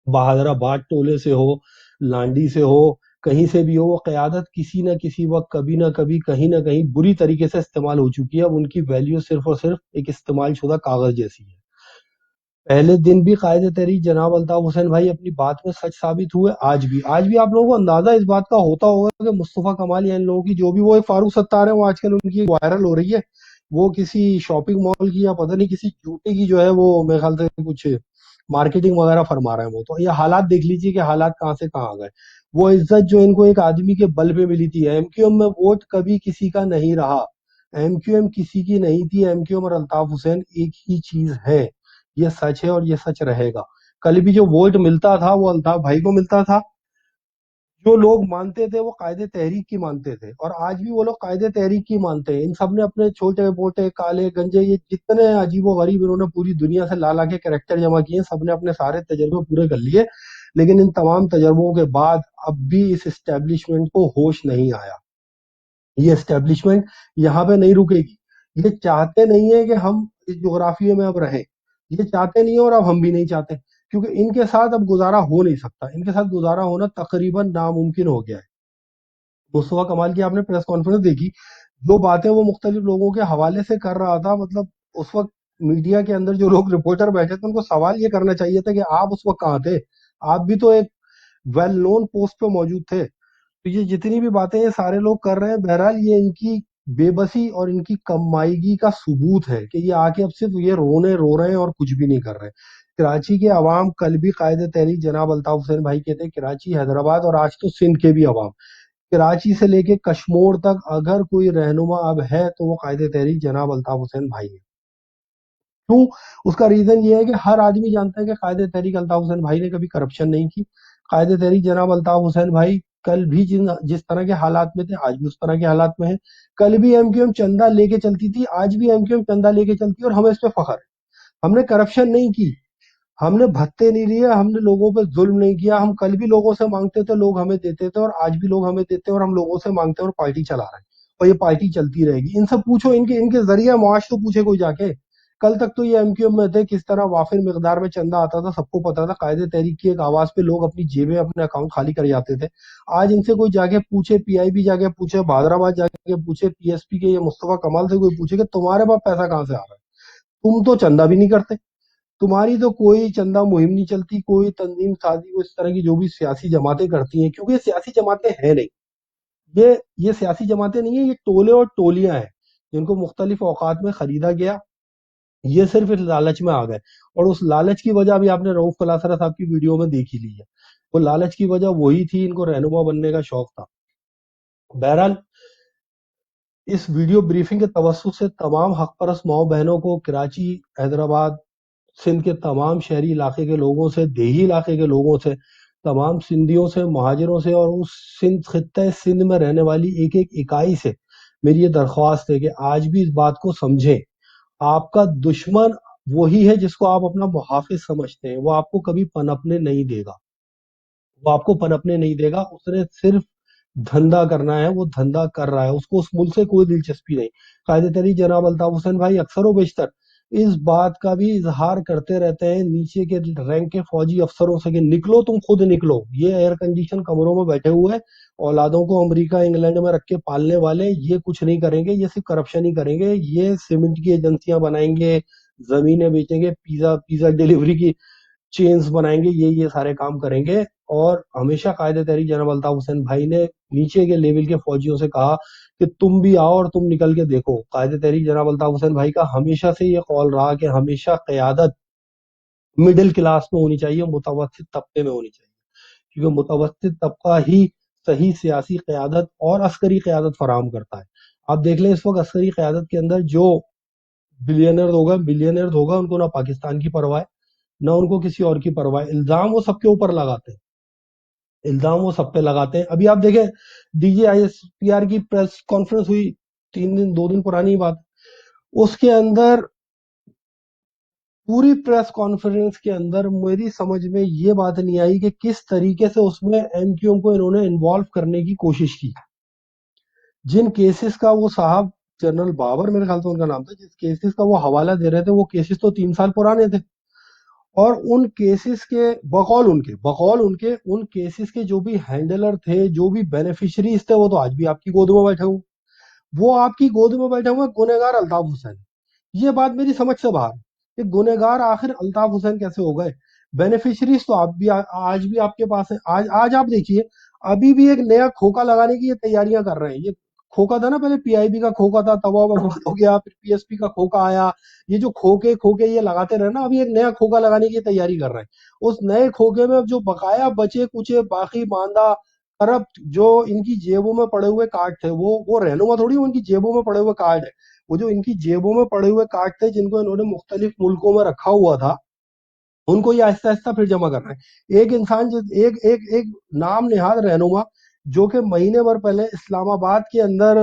بہادر آباد ٹولے سے ہو, لانڈی سے ہو, کہیں سے بھی ہو, وہ قیادت کسی نہ کسی وقت کبھی نہ کبھی کہیں نہ کہیں بری طریقے سے استعمال ہو چکی ہے. اب ان کی ویلیو صرف اور صرف ایک استعمال شدہ کاغذ جیسی ہے. پہلے دن بھی قائد تحریک جناب الطاف حسین بھائی اپنی بات میں سچ ثابت ہوئے, آج بھی آپ لوگوں کو اندازہ اس بات کا ہوتا ہوگا کہ مصطفیٰ کمال یا ان لوگوں کی جو بھی, وہ ایک فاروق ستار ہے, وہ آج کل ان کی وائرل ہو رہی ہے, وہ کسی شاپنگ مال کی یا پتہ نہیں کسی جوتے کی جو ہے وہ میرے خیال سے کچھ مارکیٹنگ وغیرہ فرما رہے ہیں. وہ تو یہ حالات دیکھ لیجیے کہ حالات کہاں سے کہاں آ گئے. وہ عزت جو ان کو ایک آدمی کے بل پہ ملی تھی, ایم کیو ایم میں ووٹ کبھی کسی کا نہیں رہا, ایم کیو ایم کسی کی نہیں تھی, ایم کیو ایم اور الطاف حسین ایک ہی چیز ہے, یہ سچ ہے اور یہ سچ رہے گا. کل بھی جو ووٹ ملتا تھا وہ الطاف بھائی کو ملتا تھا, جو لوگ مانتے تھے وہ قائد تحریک کی مانتے تھے, اور آج بھی وہ لوگ قائد تحریک کی مانتے ہیں. ان سب نے اپنے چھوٹے موٹے کالے گنجے یہ جتنے عجیب و غریب انہوں نے پوری دنیا سے لا کے کریکٹر جمع کیے, سب نے اپنے سارے تجربے پورے کر لیے, لیکن ان تمام تجربوں کے بعد اب بھی اس اسٹیبلشمنٹ کو ہوش نہیں آیا. یہ اسٹیبلشمنٹ یہاں پہ نہیں رکے گی. یہ چاہتے نہیں ہیں کہ ہم اس جغرافیے میں اب رہیں, یہ چاہتے نہیں ہیں, اور اب ہم بھی نہیں چاہتے, کیونکہ ان کے ساتھ اب گزارا ہو نہیں سکتا. ان کے ساتھ گزارا ہونا تقریباً ناممکن ہو گیا ہے. مصطفیٰ کمال کی آپ نے پریس کانفرنس دیکھی, جو باتیں وہ مختلف لوگوں کے حوالے سے کر رہا تھا، مطلب اس وقت میڈیا کے اندر جو لوگ رپورٹر بیٹھے تھے ان کو سوال یہ کرنا چاہیے تھا کہ آپ اس وقت کہاں تھے؟ آپ بھی تو ایک ویل نون پوسٹ پہ موجود تھے. تو یہ جتنی بھی باتیں یہ سارے لوگ کر رہے ہیں، بہرحال یہ ان کی بے بسی اور ان کی کمائیگی کا ثبوت ہے کہ یہ آ کے اب صرف یہ رو رہے ہیں اور کچھ بھی نہیں کر رہے. کراچی کے عوام کل بھی قائد تحریک جناب الطاف حسین بھائی کے تھے، کراچی، حیدرآباد اور آج تو سندھ کے بھی عوام. کراچی سے لے کے کشمور تک اگر کوئی رہنما اب ہے تو وہ قائد تحریک جناب الطاف حسین بھائی ہے. کیوں؟ اس کا ریزن یہ ہے کہ ہر آدمی جانتا ہے کہ قائد تحریک الطاف حسین بھائی نے کبھی کرپشن نہیں کی. قائد تحریک جناب الطاف حسین بھائی کل بھی جس طرح کے حالات میں تھے آج بھی اس طرح کے حالات میں ہیں. کل بھی ایم کیو ایم چندہ لے کے چلتی تھی، آج بھی ایم کیو ایم چندہ لے کے چلتی ہے، اور ہمیں اس پہ فخر ہے. ہم نے کرپشن نہیں کی، ہم نے بھتے نہیں لیے، ہم نے لوگوں پہ ظلم نہیں کیا. ہم کل بھی لوگوں سے مانگتے تھے، لوگ ہمیں دیتے تھے، اور آج بھی لوگ ہمیں دیتے ہیں، اور ہم لوگوں سے مانگتے ہیں اور پارٹی چلا رہے ہیں، اور یہ پارٹی چلتی رہے گی. ان سے پوچھو، ان کے ذریعہ معاش تو پوچھے کوئی جا کے. کل تک تو یہ ایم کیو ایم میں تھے، کس طرح وافر مقدار میں چندہ آتا تھا سب کو پتا تھا. قائد تحریک کی ایک آواز پہ لوگ اپنی جیبیں، اپنے اکاؤنٹ خالی کر جاتے تھے. آج ان سے کوئی جا کے پوچھے، پی آئی بی جا کے پوچھے، بہادرآباد جا کے پوچھے، پی ایس پی کے یا مصطفیٰ کمال سے کوئی پوچھے کہ تمہارے پاس پیسہ کہاں سے آ رہا ہے؟ تم تو چندہ بھی نہیں کرتے، تمہاری تو کوئی چندہ مہم نہیں چلتی، کوئی تنظیم سازی کو اس طرح کی جو بھی سیاسی جماعتیں کرتی ہیں، کیونکہ یہ سیاسی جماعتیں ہیں نہیں. یہ سیاسی جماعتیں نہیں ہیں، یہ ٹولے اور ٹولیاں ہیں جن کو مختلف اوقات میں خریدا گیا. یہ صرف اس لالچ میں آ گئے، اور اس لالچ کی وجہ بھی آپ نے رؤوف کلاسرا صاحب کی ویڈیو میں دیکھ ہی لی ہے. وہ لالچ کی وجہ وہی تھی، ان کو رہنما بننے کا شوق تھا. بہرحال اس ویڈیو بریفنگ کے توسط سے تمام حق پرست ماؤں بہنوں کو، کراچی، حیدرآباد، سندھ کے تمام شہری علاقے کے لوگوں سے، دیہی علاقے کے لوگوں سے، تمام سندھیوں سے، مہاجروں سے، اور اس خطہ سندھ میں رہنے والی ایک ایک اکائی سے میری یہ درخواست ہے کہ آج بھی اس بات کو سمجھیں. آپ کا دشمن وہی ہے جس کو آپ اپنا محافظ سمجھتے ہیں. وہ آپ کو کبھی پنپنے نہیں دے گا، وہ آپ کو پنپنے نہیں دے گا. اس نے صرف دھندا کرنا ہے، وہ دھندا کر رہا ہے، اس کو اس ملک سے کوئی دلچسپی نہیں. قائد تحریک جناب الطاف حسین بھائی اکثر و بیشتر اس بات کا بھی اظہار کرتے رہتے ہیں نیچے کے رینک کے فوجی افسروں سے کہ نکلو، تم خود نکلو. یہ ایئر کنڈیشن کمروں میں بیٹھے ہوئے اولادوں کو امریکہ انگلینڈ میں رکھ کے پالنے والے یہ کچھ نہیں کریں گے، یہ صرف کرپشن ہی کریں گے. یہ سیمنٹ کی ایجنسیاں بنائیں گے، زمینیں بیچیں گے، پیزا ڈیلیوری کی چینز بنائیں گے، یہ سارے کام کریں گے. اور ہمیشہ قائد تحریک جناب الطاف حسین بھائی نے نیچے کے لیول کے فوجیوں سے کہا کہ تم بھی آؤ اور تم نکل کے دیکھو. قائد تحریک جناب الطاف حسین بھائی کا ہمیشہ سے یہ قول رہا کہ ہمیشہ قیادت مڈل کلاس میں ہونی چاہیے، متوسط طبقے میں ہونی چاہیے، کیونکہ متوسط طبقہ ہی صحیح سیاسی قیادت اور عسکری قیادت فراہم کرتا ہے. آپ دیکھ لیں اس وقت عسکری قیادت کے اندر جو بلینئرز ہوگا ان کو نہ پاکستان کی پرواہ ہے، نہ ان کو کسی اور کی پرواہ ہے. الزام وہ سب کے اوپر لگاتے ہیں، الزام وہ سب پہ لگاتے ہیں. ابھی آپ دیکھیں D G I S P R کی پریس کانفرنس ہوئی 2 دن پرانی بات. اس کے اندر پوری پریس کانفرنس کے اندر میری سمجھ میں یہ بات نہیں آئی کہ کس طریقے سے اس میں ایم کیو ایم کو انہوں نے انوالو کرنے کی کوشش کی. جن کیسز کا وہ صاحب جنرل بابر میرے خیال سے ان کا نام تھا، جس کیسز کا وہ حوالہ دے رہے تھے، وہ کیسز تو 3 سال پرانے تھے. اور ان کیسز کے بقول ان کے ان کیسز کے جو بھی ہینڈلر تھے، جو بھی بینیفیشریز تھے، وہ تو آج بھی آپ کی گود میں بیٹھے ہوئے. وہ آپ کی گود میں بیٹھے ہوئے گنہگار الطاف حسین. یہ بات میری سمجھ سے باہر کہ گنہگار آخر الطاف حسین کیسے ہو گئے. بینیفیشریز تو آپ بھی آج بھی آپ کے پاس ہیں. آج آپ دیکھیے ابھی بھی ایک نیا کھوکا لگانے کی یہ تیاریاں کر رہے ہیں. یہ کھوکا تھا نا، پہلے پی آئی بی کا کھوکا تھا، تباہ برباد ہو گیا، پھر پی ایس پی کا کھوکا آیا. یہ جو کھوکے یہ لگاتے رہے نا، ابھی ایک نیا کھوکا لگانے کی تیاری کر رہے ہیں. اس نئے کھوکے میں جو بقایا بچے کچے باقی ماندہ کرپٹ جو ان کی جیبوں میں پڑے ہوئے کارڈ تھے، وہ رہنما تھوڑی، ان کی جیبوں میں پڑے ہوئے کارڈ ہے. وہ جو ان کی جیبوں میں پڑے ہوئے کارڈ تھے جن کو انہوں نے مختلف ملکوں میں رکھا ہوا تھا، ان کو یہ آہستہ آہستہ پھر جمع کرنا ہے. ایک انسان ایک نام نہاد رہنما جو کہ مہینے بھر پہلے اسلام آباد کے اندر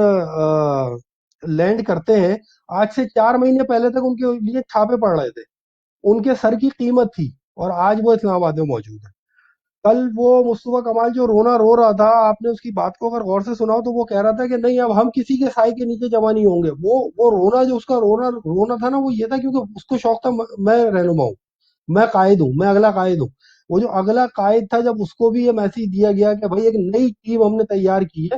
لینڈ کرتے ہیں، آج سے 4 مہینے پہلے تک ان کے لیے چھاپے پڑ رہے تھے. ان کے سر کی قیمت تھی، اور آج وہ اسلام آباد میں موجود ہے. کل وہ مصطفیٰ کمال جو رو رہا تھا، آپ نے اس کی بات کو اگر غور سے سنا ہو تو وہ کہہ رہا تھا کہ نہیں، اب ہم کسی کے سائے کے نیچے جمع نہیں ہوں گے. وہ رونا، جو اس کا رونا تھا نا، وہ یہ تھا کیونکہ اس کو شوق تھا میں رہنما ہوں، میں قائد ہوں، میں اگلا قائد ہوں. وہ جو اگلا قائد تھا، جب اس کو بھی یہ میسج دیا گیا کہ بھائی ایک نئی ٹیم ہم نے تیار کی ہے،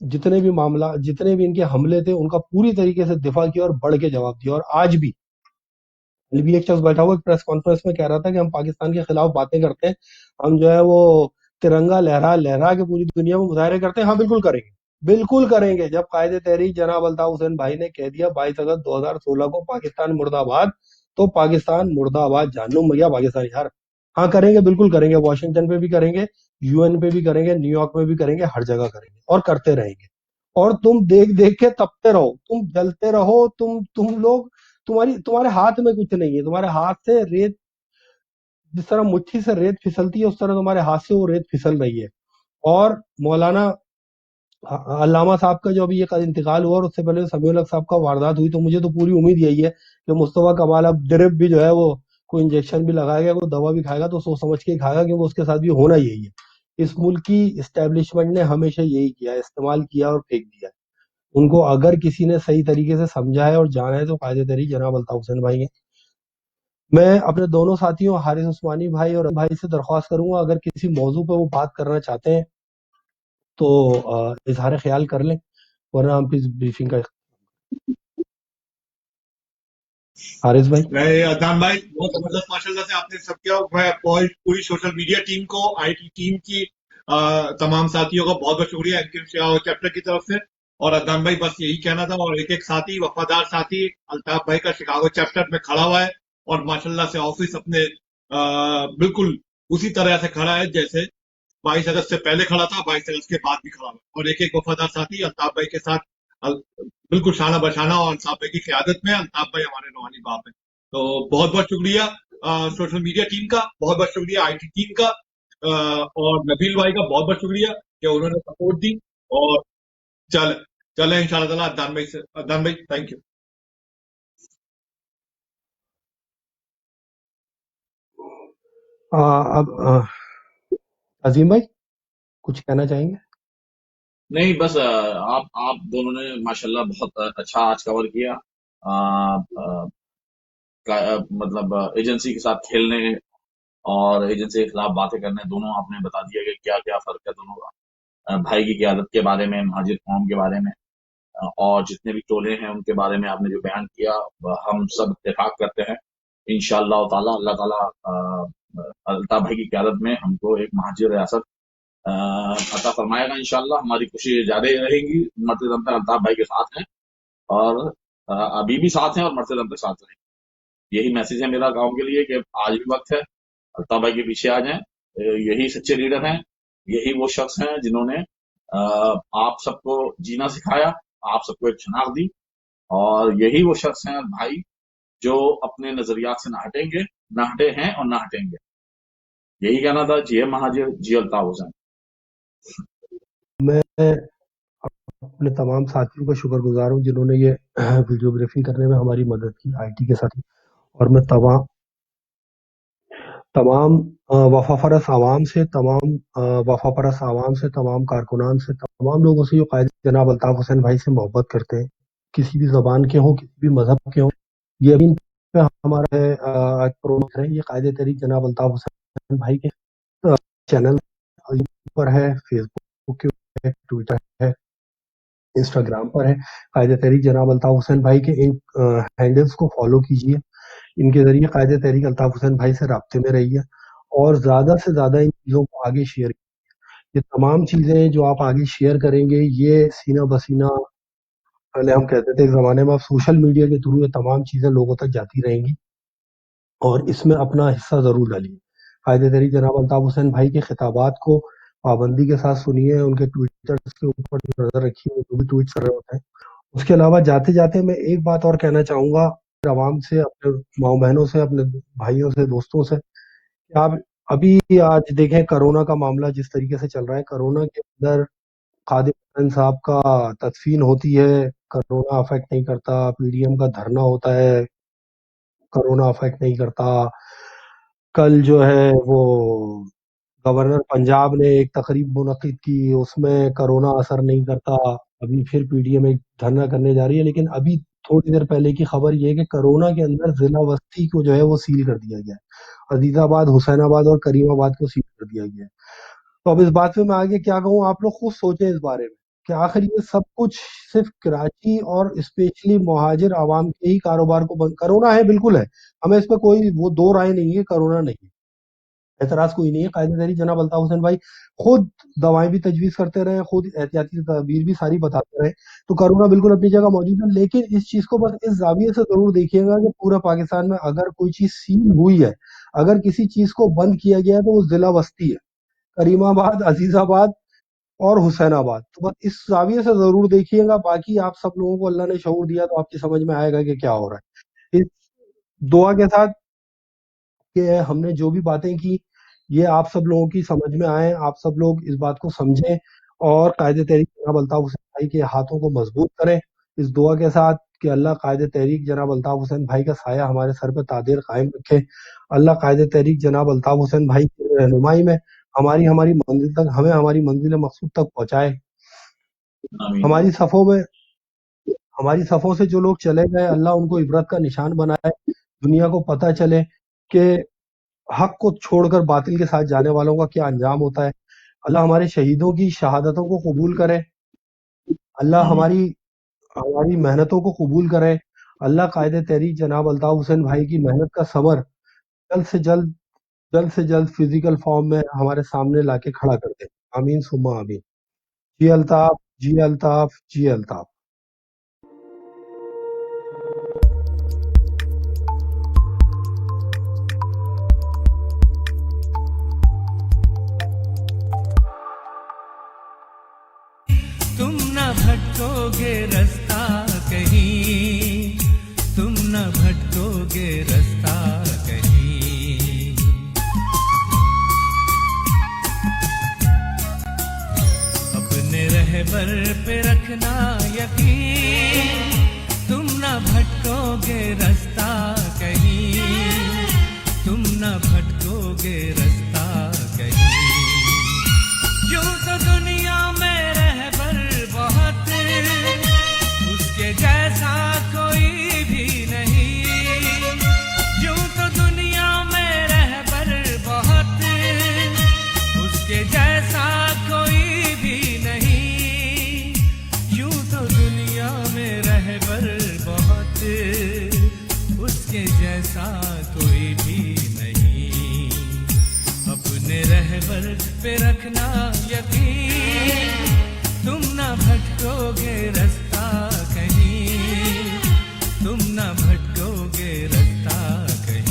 جتنے بھی معاملہ جتنے بھی ان کے حملے تھے ان کا پوری طریقے سے دفاع کیا اور بڑھ کے جواب دیا. اور آج بھی ایک شخص بیٹھا ہوا ایک پریس کانفرنس میں کہہ رہا تھا کہ ہم پاکستان کے خلاف باتیں کرتے ہیں, ہم جو ہے وہ ترنگا لہرا لہرا کے پوری دنیا میں مظاہرے کرتے ہیں. ہاں بالکل کریں گے, بالکل کریں گے. جب قائد تحریک جناب الطاف حسین بھائی نے کہہ دیا 22 اگست 2016 کو پاکستان مرد آباد, تو پاکستان مرد آباد جانو بھیا پاکستان یار. ہاں کریں گے, بالکل کریں گے. واشنگٹن پہ بھی کریں گے, UN پہ بھی کریں گے, نیو یارک میں بھی کریں گے, ہر جگہ کریں گے اور کرتے رہیں گے. اور تم دیکھ دیکھ کے تپتے رہو, تم جلتے رہو, تم لوگ, تمہارے ہاتھ میں کچھ نہیں ہے. تمہارے ہاتھ سے ریت, جس طرح مٹھی سے ریت پھسلتی ہے اس طرح تمہارے ہاتھ سے وہ ریت پھسل رہی ہے. اور مولانا علامہ صاحب کا جو ابھی یہ انتقال ہوا اور اس سے پہلے سمیع الحق صاحب کا واردات ہوئی, تو مجھے تو پوری امید یہی ہے کہ مصطفیٰ کمال اب ڈرپ بھی جو ہے وہ کوئی انجیکشن بھی لگائے گا, کوئی دوا بھی کھائے گا تو سوچ سمجھ کے ہی کھائے گا, کیونکہ اس کے ساتھ بھی ہونا یہی ہے. اس ملک کی اسٹیبلشمنٹ نے ہمیشہ یہی کیا, استعمال کیا اور پھینک دیا. ان کو اگر کسی نے صحیح طریقے سے سمجھا ہے اور جانا ہے تو قائد تحریک جناب الطاف حسین بھائی ہیں. میں اپنے دونوں ساتھیوں حارث عثمانی بھائی اور بھائی سے درخواست کروں گا, اگر کسی موضوع پہ وہ بات کرنا چاہتے ہیں تو اظہار خیال کر لیں, ورنہ ہم پھر بریفنگ کا. حارث بھائی.
میں عدنان بھائی بہت زبردست ماشاء اللہ سے آپ نے سب کیا. میں پوری سوشل میڈیا ٹیم کو, IT ٹیم کی تمام ساتھیوں کا بہت بہت شکریہ چیپٹر کی طرف سے. اور عدنان بھائی بس یہی کہنا تھا, اور ایک ساتھی وفادار ساتھی الطاف بھائی کا شکاگو چیپٹر میں کھڑا ہوا ہے اور ماشاء اللہ سے آفس اپنے بالکل اسی طرح سے کھڑا ہے جیسے 22 اگست سے پہلے کھڑا تھا, 22 اگست کے بعد بھی کھڑا ہوا. اور ایک وفادار ساتھی الطاف بھائی کے ساتھ بالکل شانہ بشانہ, اور الطاف بھائی کی قیادت میں. الطاف بھائی ہمارے روحانی باپ ہیں. تو بہت بہت شکریہ سوشل میڈیا ٹیم کا, بہت بہت شکریہ IT ٹیم کا, اور نبیل بھائی کا بہت بہت شکریہ کہ انہوں نے سپورٹ دی. اور چلیں ان شاء اللہ تعالیٰ عدنان بھائی تھینک یو.
اب عظیم بھائی کچھ کہنا چاہیں گے؟
نہیں بس آپ دونوں نے ماشاءاللہ بہت اچھا آج کور کیا. مطلب ایجنسی کے ساتھ کھیلنے اور ایجنسی کے خلاف باتیں کرنے, دونوں آپ نے بتا دیا کہ کیا کیا فرق ہے دونوں کا. بھائی کی قیادت کے بارے میں, مہاجر قوم کے بارے میں, اور جتنے بھی ٹولے ہیں ان کے بارے میں آپ نے جو بیان کیا, ہم سب اتفاق کرتے ہیں انشاءاللہ تعالی. اللہ تعالیٰ الطاف بھائی کی قیادت میں ہم کو ایک مہاجر ریاست عطا فرمائے گا انشاءاللہ. ہماری کوشش جاری رہیں گی, مرتے دم تک الطاف بھائی کے ساتھ ہیں, اور ابھی بھی ساتھ ہیں اور مرتے دم تک ساتھ رہیں. یہی میسج ہے میرا گاؤں کے لیے کہ آج بھی وقت ہے, الطاف بھائی کے پیچھے آ جائیں. یہی سچے لیڈر ہیں, یہی وہ شخص ہیں جنہوں نے آپ سب کو جینا سکھایا, آپ سب کو ایک شناخت دی, اور یہی وہ شخص ہیں بھائی جو اپنے نظریات سے نہ ہٹیں گے, نہ ہٹے ہیں اور نہ ہٹیں گے. یہی کہنا تھا. جی مہاجر, جی الطاف حسین.
میں اپنے تمام ساتھیوں کا شکر گزار ہوں جنہوں نے یہ ویڈیو بریفنگ کرنے میں ہماری مدد کی, IT کے ساتھی. اور میں تمام وفا پرست عوام سے, تمام کارکنان سے, تمام لوگوں سے جو قائد جناب الطاف حسین بھائی سے محبت کرتے ہیں, کسی بھی زبان کے ہوں, کسی بھی مذہب کے ہوں, یہ ابھی پہ ہمارا ہے. یہ قائد تحریک جناب الطاف حسین بھائی کے چینل پر ہے, فیس بک ہے, ٹویٹر ہے, انسٹاگرام پر ہے. قائد تحریک جناب الطاف حسین بھائی کے ان ہینڈلز کو فالو کیجئے. ان کے ذریعے قائد تحریک الطاف حسین بھائی سے رابطے میں رہیے, اور زیادہ سے زیادہ ان چیزوں کو آگے شیئر کیجیے. یہ تمام چیزیں جو آپ آگے شیئر کریں گے, یہ سینہ بسینہ, پہلے ہم کہتے تھے ایک زمانے میں, اب سوشل میڈیا کے تھرو یہ تمام چیزیں لوگوں تک جاتی رہیں گی, اور اس میں اپنا حصہ ضرور ڈالیے. قائد تحریک جناب الطاف حسین بھائی کے خطابات کو پابندی کے ساتھ سنیے, ان کے ٹویٹرز کے اوپر نظر رکھیے, جو بھی ٹویٹس کر رہے ہوتے ہیں. اس کے علاوہ جاتے جاتے میں ایک بات اور کہنا چاہوں گا عوام سے, اپنے ماؤں بہنوں سے, اپنے بھائیوں سے, دوستوں سے, کہ آپ ابھی آج دیکھیں کرونا کا معاملہ جس طریقے سے چل رہا ہے, کرونا کے اندر خادم حسین صاحب کا تدفین ہوتی ہے, کرونا افیکٹ نہیں کرتا. PDM کا دھرنا ہوتا ہے, کرونا افیکٹ نہیں کرتا. کل جو ہے وہ گورنر پنجاب نے ایک تقریب منعقد کی, اس میں کرونا اثر نہیں کرتا. ابھی پھر PDM ایک دھرنا کرنے جا رہی ہے, لیکن ابھی تھوڑی دیر پہلے کی خبر یہ ہے کہ کرونا کے اندر ضلع وسطی کو جو ہے وہ سیل کر دیا گیا ہے. عزیز آباد, حسین آباد اور کریم آباد کو سیل کر دیا گیا ہے. تو اب اس بات میں آگے کیا کہوں, آپ لوگ خود سوچیں اس بارے میں. کہ آخر یہ سب کچھ صرف کراچی اور اسپیشلی مہاجر عوام کے ہی کاروبار کو بند. کرونا ہے، بالکل ہے، ہمیں اس پہ کوئی وہ دو رائے نہیں ہے، کرونا نہیں ہے، اعتراض کوئی نہیں ہے. قائد تحریک جناب الطاف حسین بھائی خود دوائیں بھی تجویز کرتے رہے، خود احتیاطی تدابیر بھی ساری بتاتے رہے، تو کرونا بالکل اپنی جگہ موجود ہے. لیکن اس چیز کو بس اس زاویے سے ضرور دیکھیے گا کہ پورا پاکستان میں اگر کوئی چیز سیل ہوئی ہے، اگر کسی چیز کو بند کیا گیا ہے، تو وہ ضلع وسطی ہے، کریم آباد، عزیز آباد اور حسین آباد. تو بس اس زاویے سے ضرور دیکھیے گا. باقی آپ سب لوگوں کو اللہ نے شعور دیا تو آپ کی سمجھ میں آئے گا کہ کیا ہو رہا ہے. اس دعا کے ساتھ کہ ہم نے جو بھی باتیں کی یہ آپ سب لوگوں کی سمجھ میں آئیں، آپ سب لوگ اس بات کو سمجھیں اور قائد تحریک جناب الطاف حسین بھائی کے ہاتھوں کو مضبوط کریں، اس دعا کے ساتھ کہ اللہ قائد تحریک جناب الطاف حسین بھائی کا سایہ ہمارے سر پہ تعدیر قائم رکھے. اللہ قائد تحریک جناب الطاف حسین بھائی کی رہنمائی میں ہماری منزل تک، ہمیں ہماری منزل مقصود تک پہنچائے.
آمین.
ہماری صفوں سے جو لوگ چلے گئے، اللہ ان کو عبرت کا نشان بنائے، دنیا کو پتہ چلے کہ حق کو چھوڑ کر باطل کے ساتھ جانے والوں کا کیا انجام ہوتا ہے. اللہ ہمارے شہیدوں کی شہادتوں کو قبول کرے، اللہ
آمین.
ہماری محنتوں کو قبول کرے. اللہ قائد تحریک جناب الطاف حسین بھائی کی محنت کا ثمر جلد سے جلد فزیکل فارم میں ہمارے سامنے لا کے کھڑا کر دے. آمین ثم آمین. جی الطاف، جی الطاف، جی الطاف.
تم نہ بھٹکو گے رستہ کہیں، تم نہ بھٹکو گے رستہ کہیں، اپنے رہبر پہ رکھنا یقین، تم نہ بھٹکو گے رستہ کہیں، تم نہ بھٹکو گے رستہ کہیں. یوں تو دنیا میں بہت، اس کے جیسا کوئی بھی نہیں. یوں تو دنیا میں رہبر بہت، اس کے جیسا کوئی بھی نہیں. یوں تو دنیا میں رہبر بہت، اس کے جیسا کوئی بھی نہیں. اپنے رہبر پہ رکھنا یقین، تم نہ بھٹکو گے رستہ کہیں، تم نہ بھٹکو گے رستہ کہیں.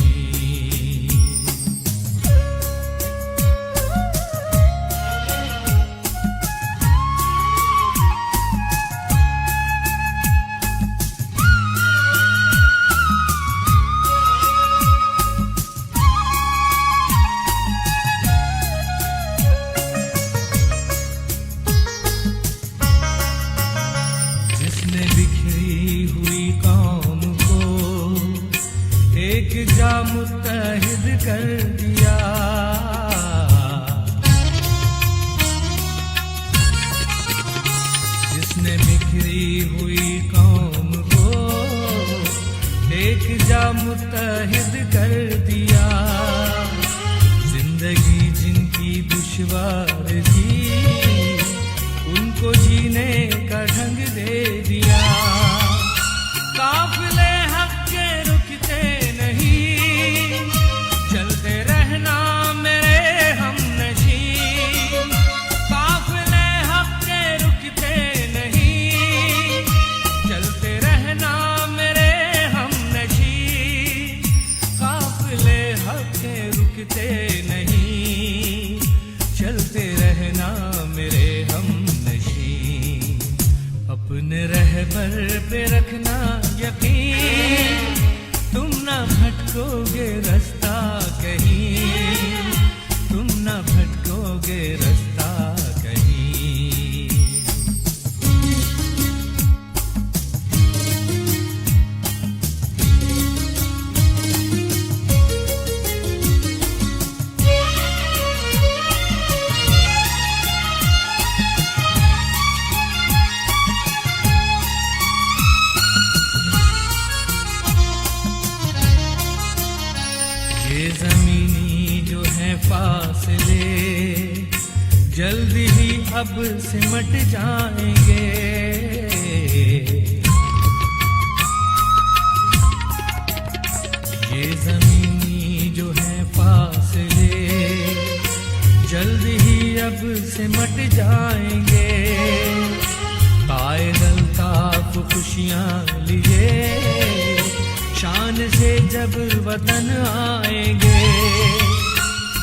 جا متحد کر دیا، جس نے بکھری ہوئی قوم کو ایک جا متحد کر دیا. زندگی جن کی دشوار تھی ان کو جینے کا ڈھنگ دے دیا. قافلے حق کے رکتے نہیں، چلتے رہنا میرے ہم نشین. قافلے حق کے رکتے نہیں، چلتے رہنا میرے ہم نشین. قافلے حق کے رکتے نہیں، چلتے رہنا میرے ہم نشین. اپنے رہبر پہ رکھنا یقین، تم نہ بھٹکو گے رستہ کہیں، تم نہ بھٹکو گے رستہ کہیں. جلد ہی اب سمٹ جائیں گے. یہ زمینی جو ہے فاصلے جلد ہی اب سمٹ جائیں گے. قائد الطاف خوشیاں لیے شان سے جب وطن آئیں گے.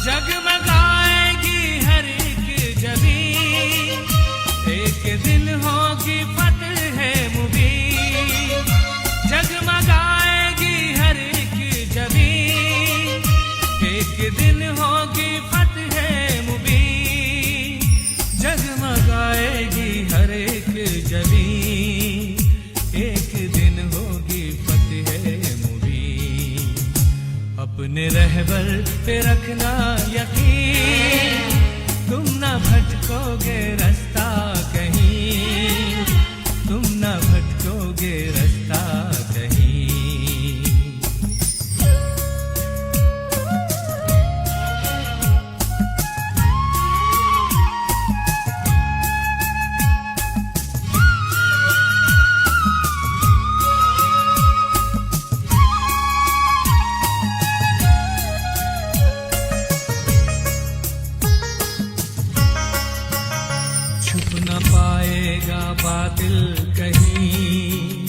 جگمگائے گی ہر ایک جبین ایک دن ہوگی فتح مبین. جگمگائے گی ہر ایک جبین ایک دن ہوگی فتح مبین. جگمگائے گی ہر ایک جبین ایک دن ہوگی فتح مبین. اپنے رہبر پہ رکھنا یقین تم نہ بھٹکو گے رستہ کہیں. تم نہ بھٹکو گے رستہ کہیں. چھپ نہ پائے گا باطل کہیں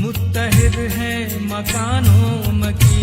متحد ہے مکانوں مکی.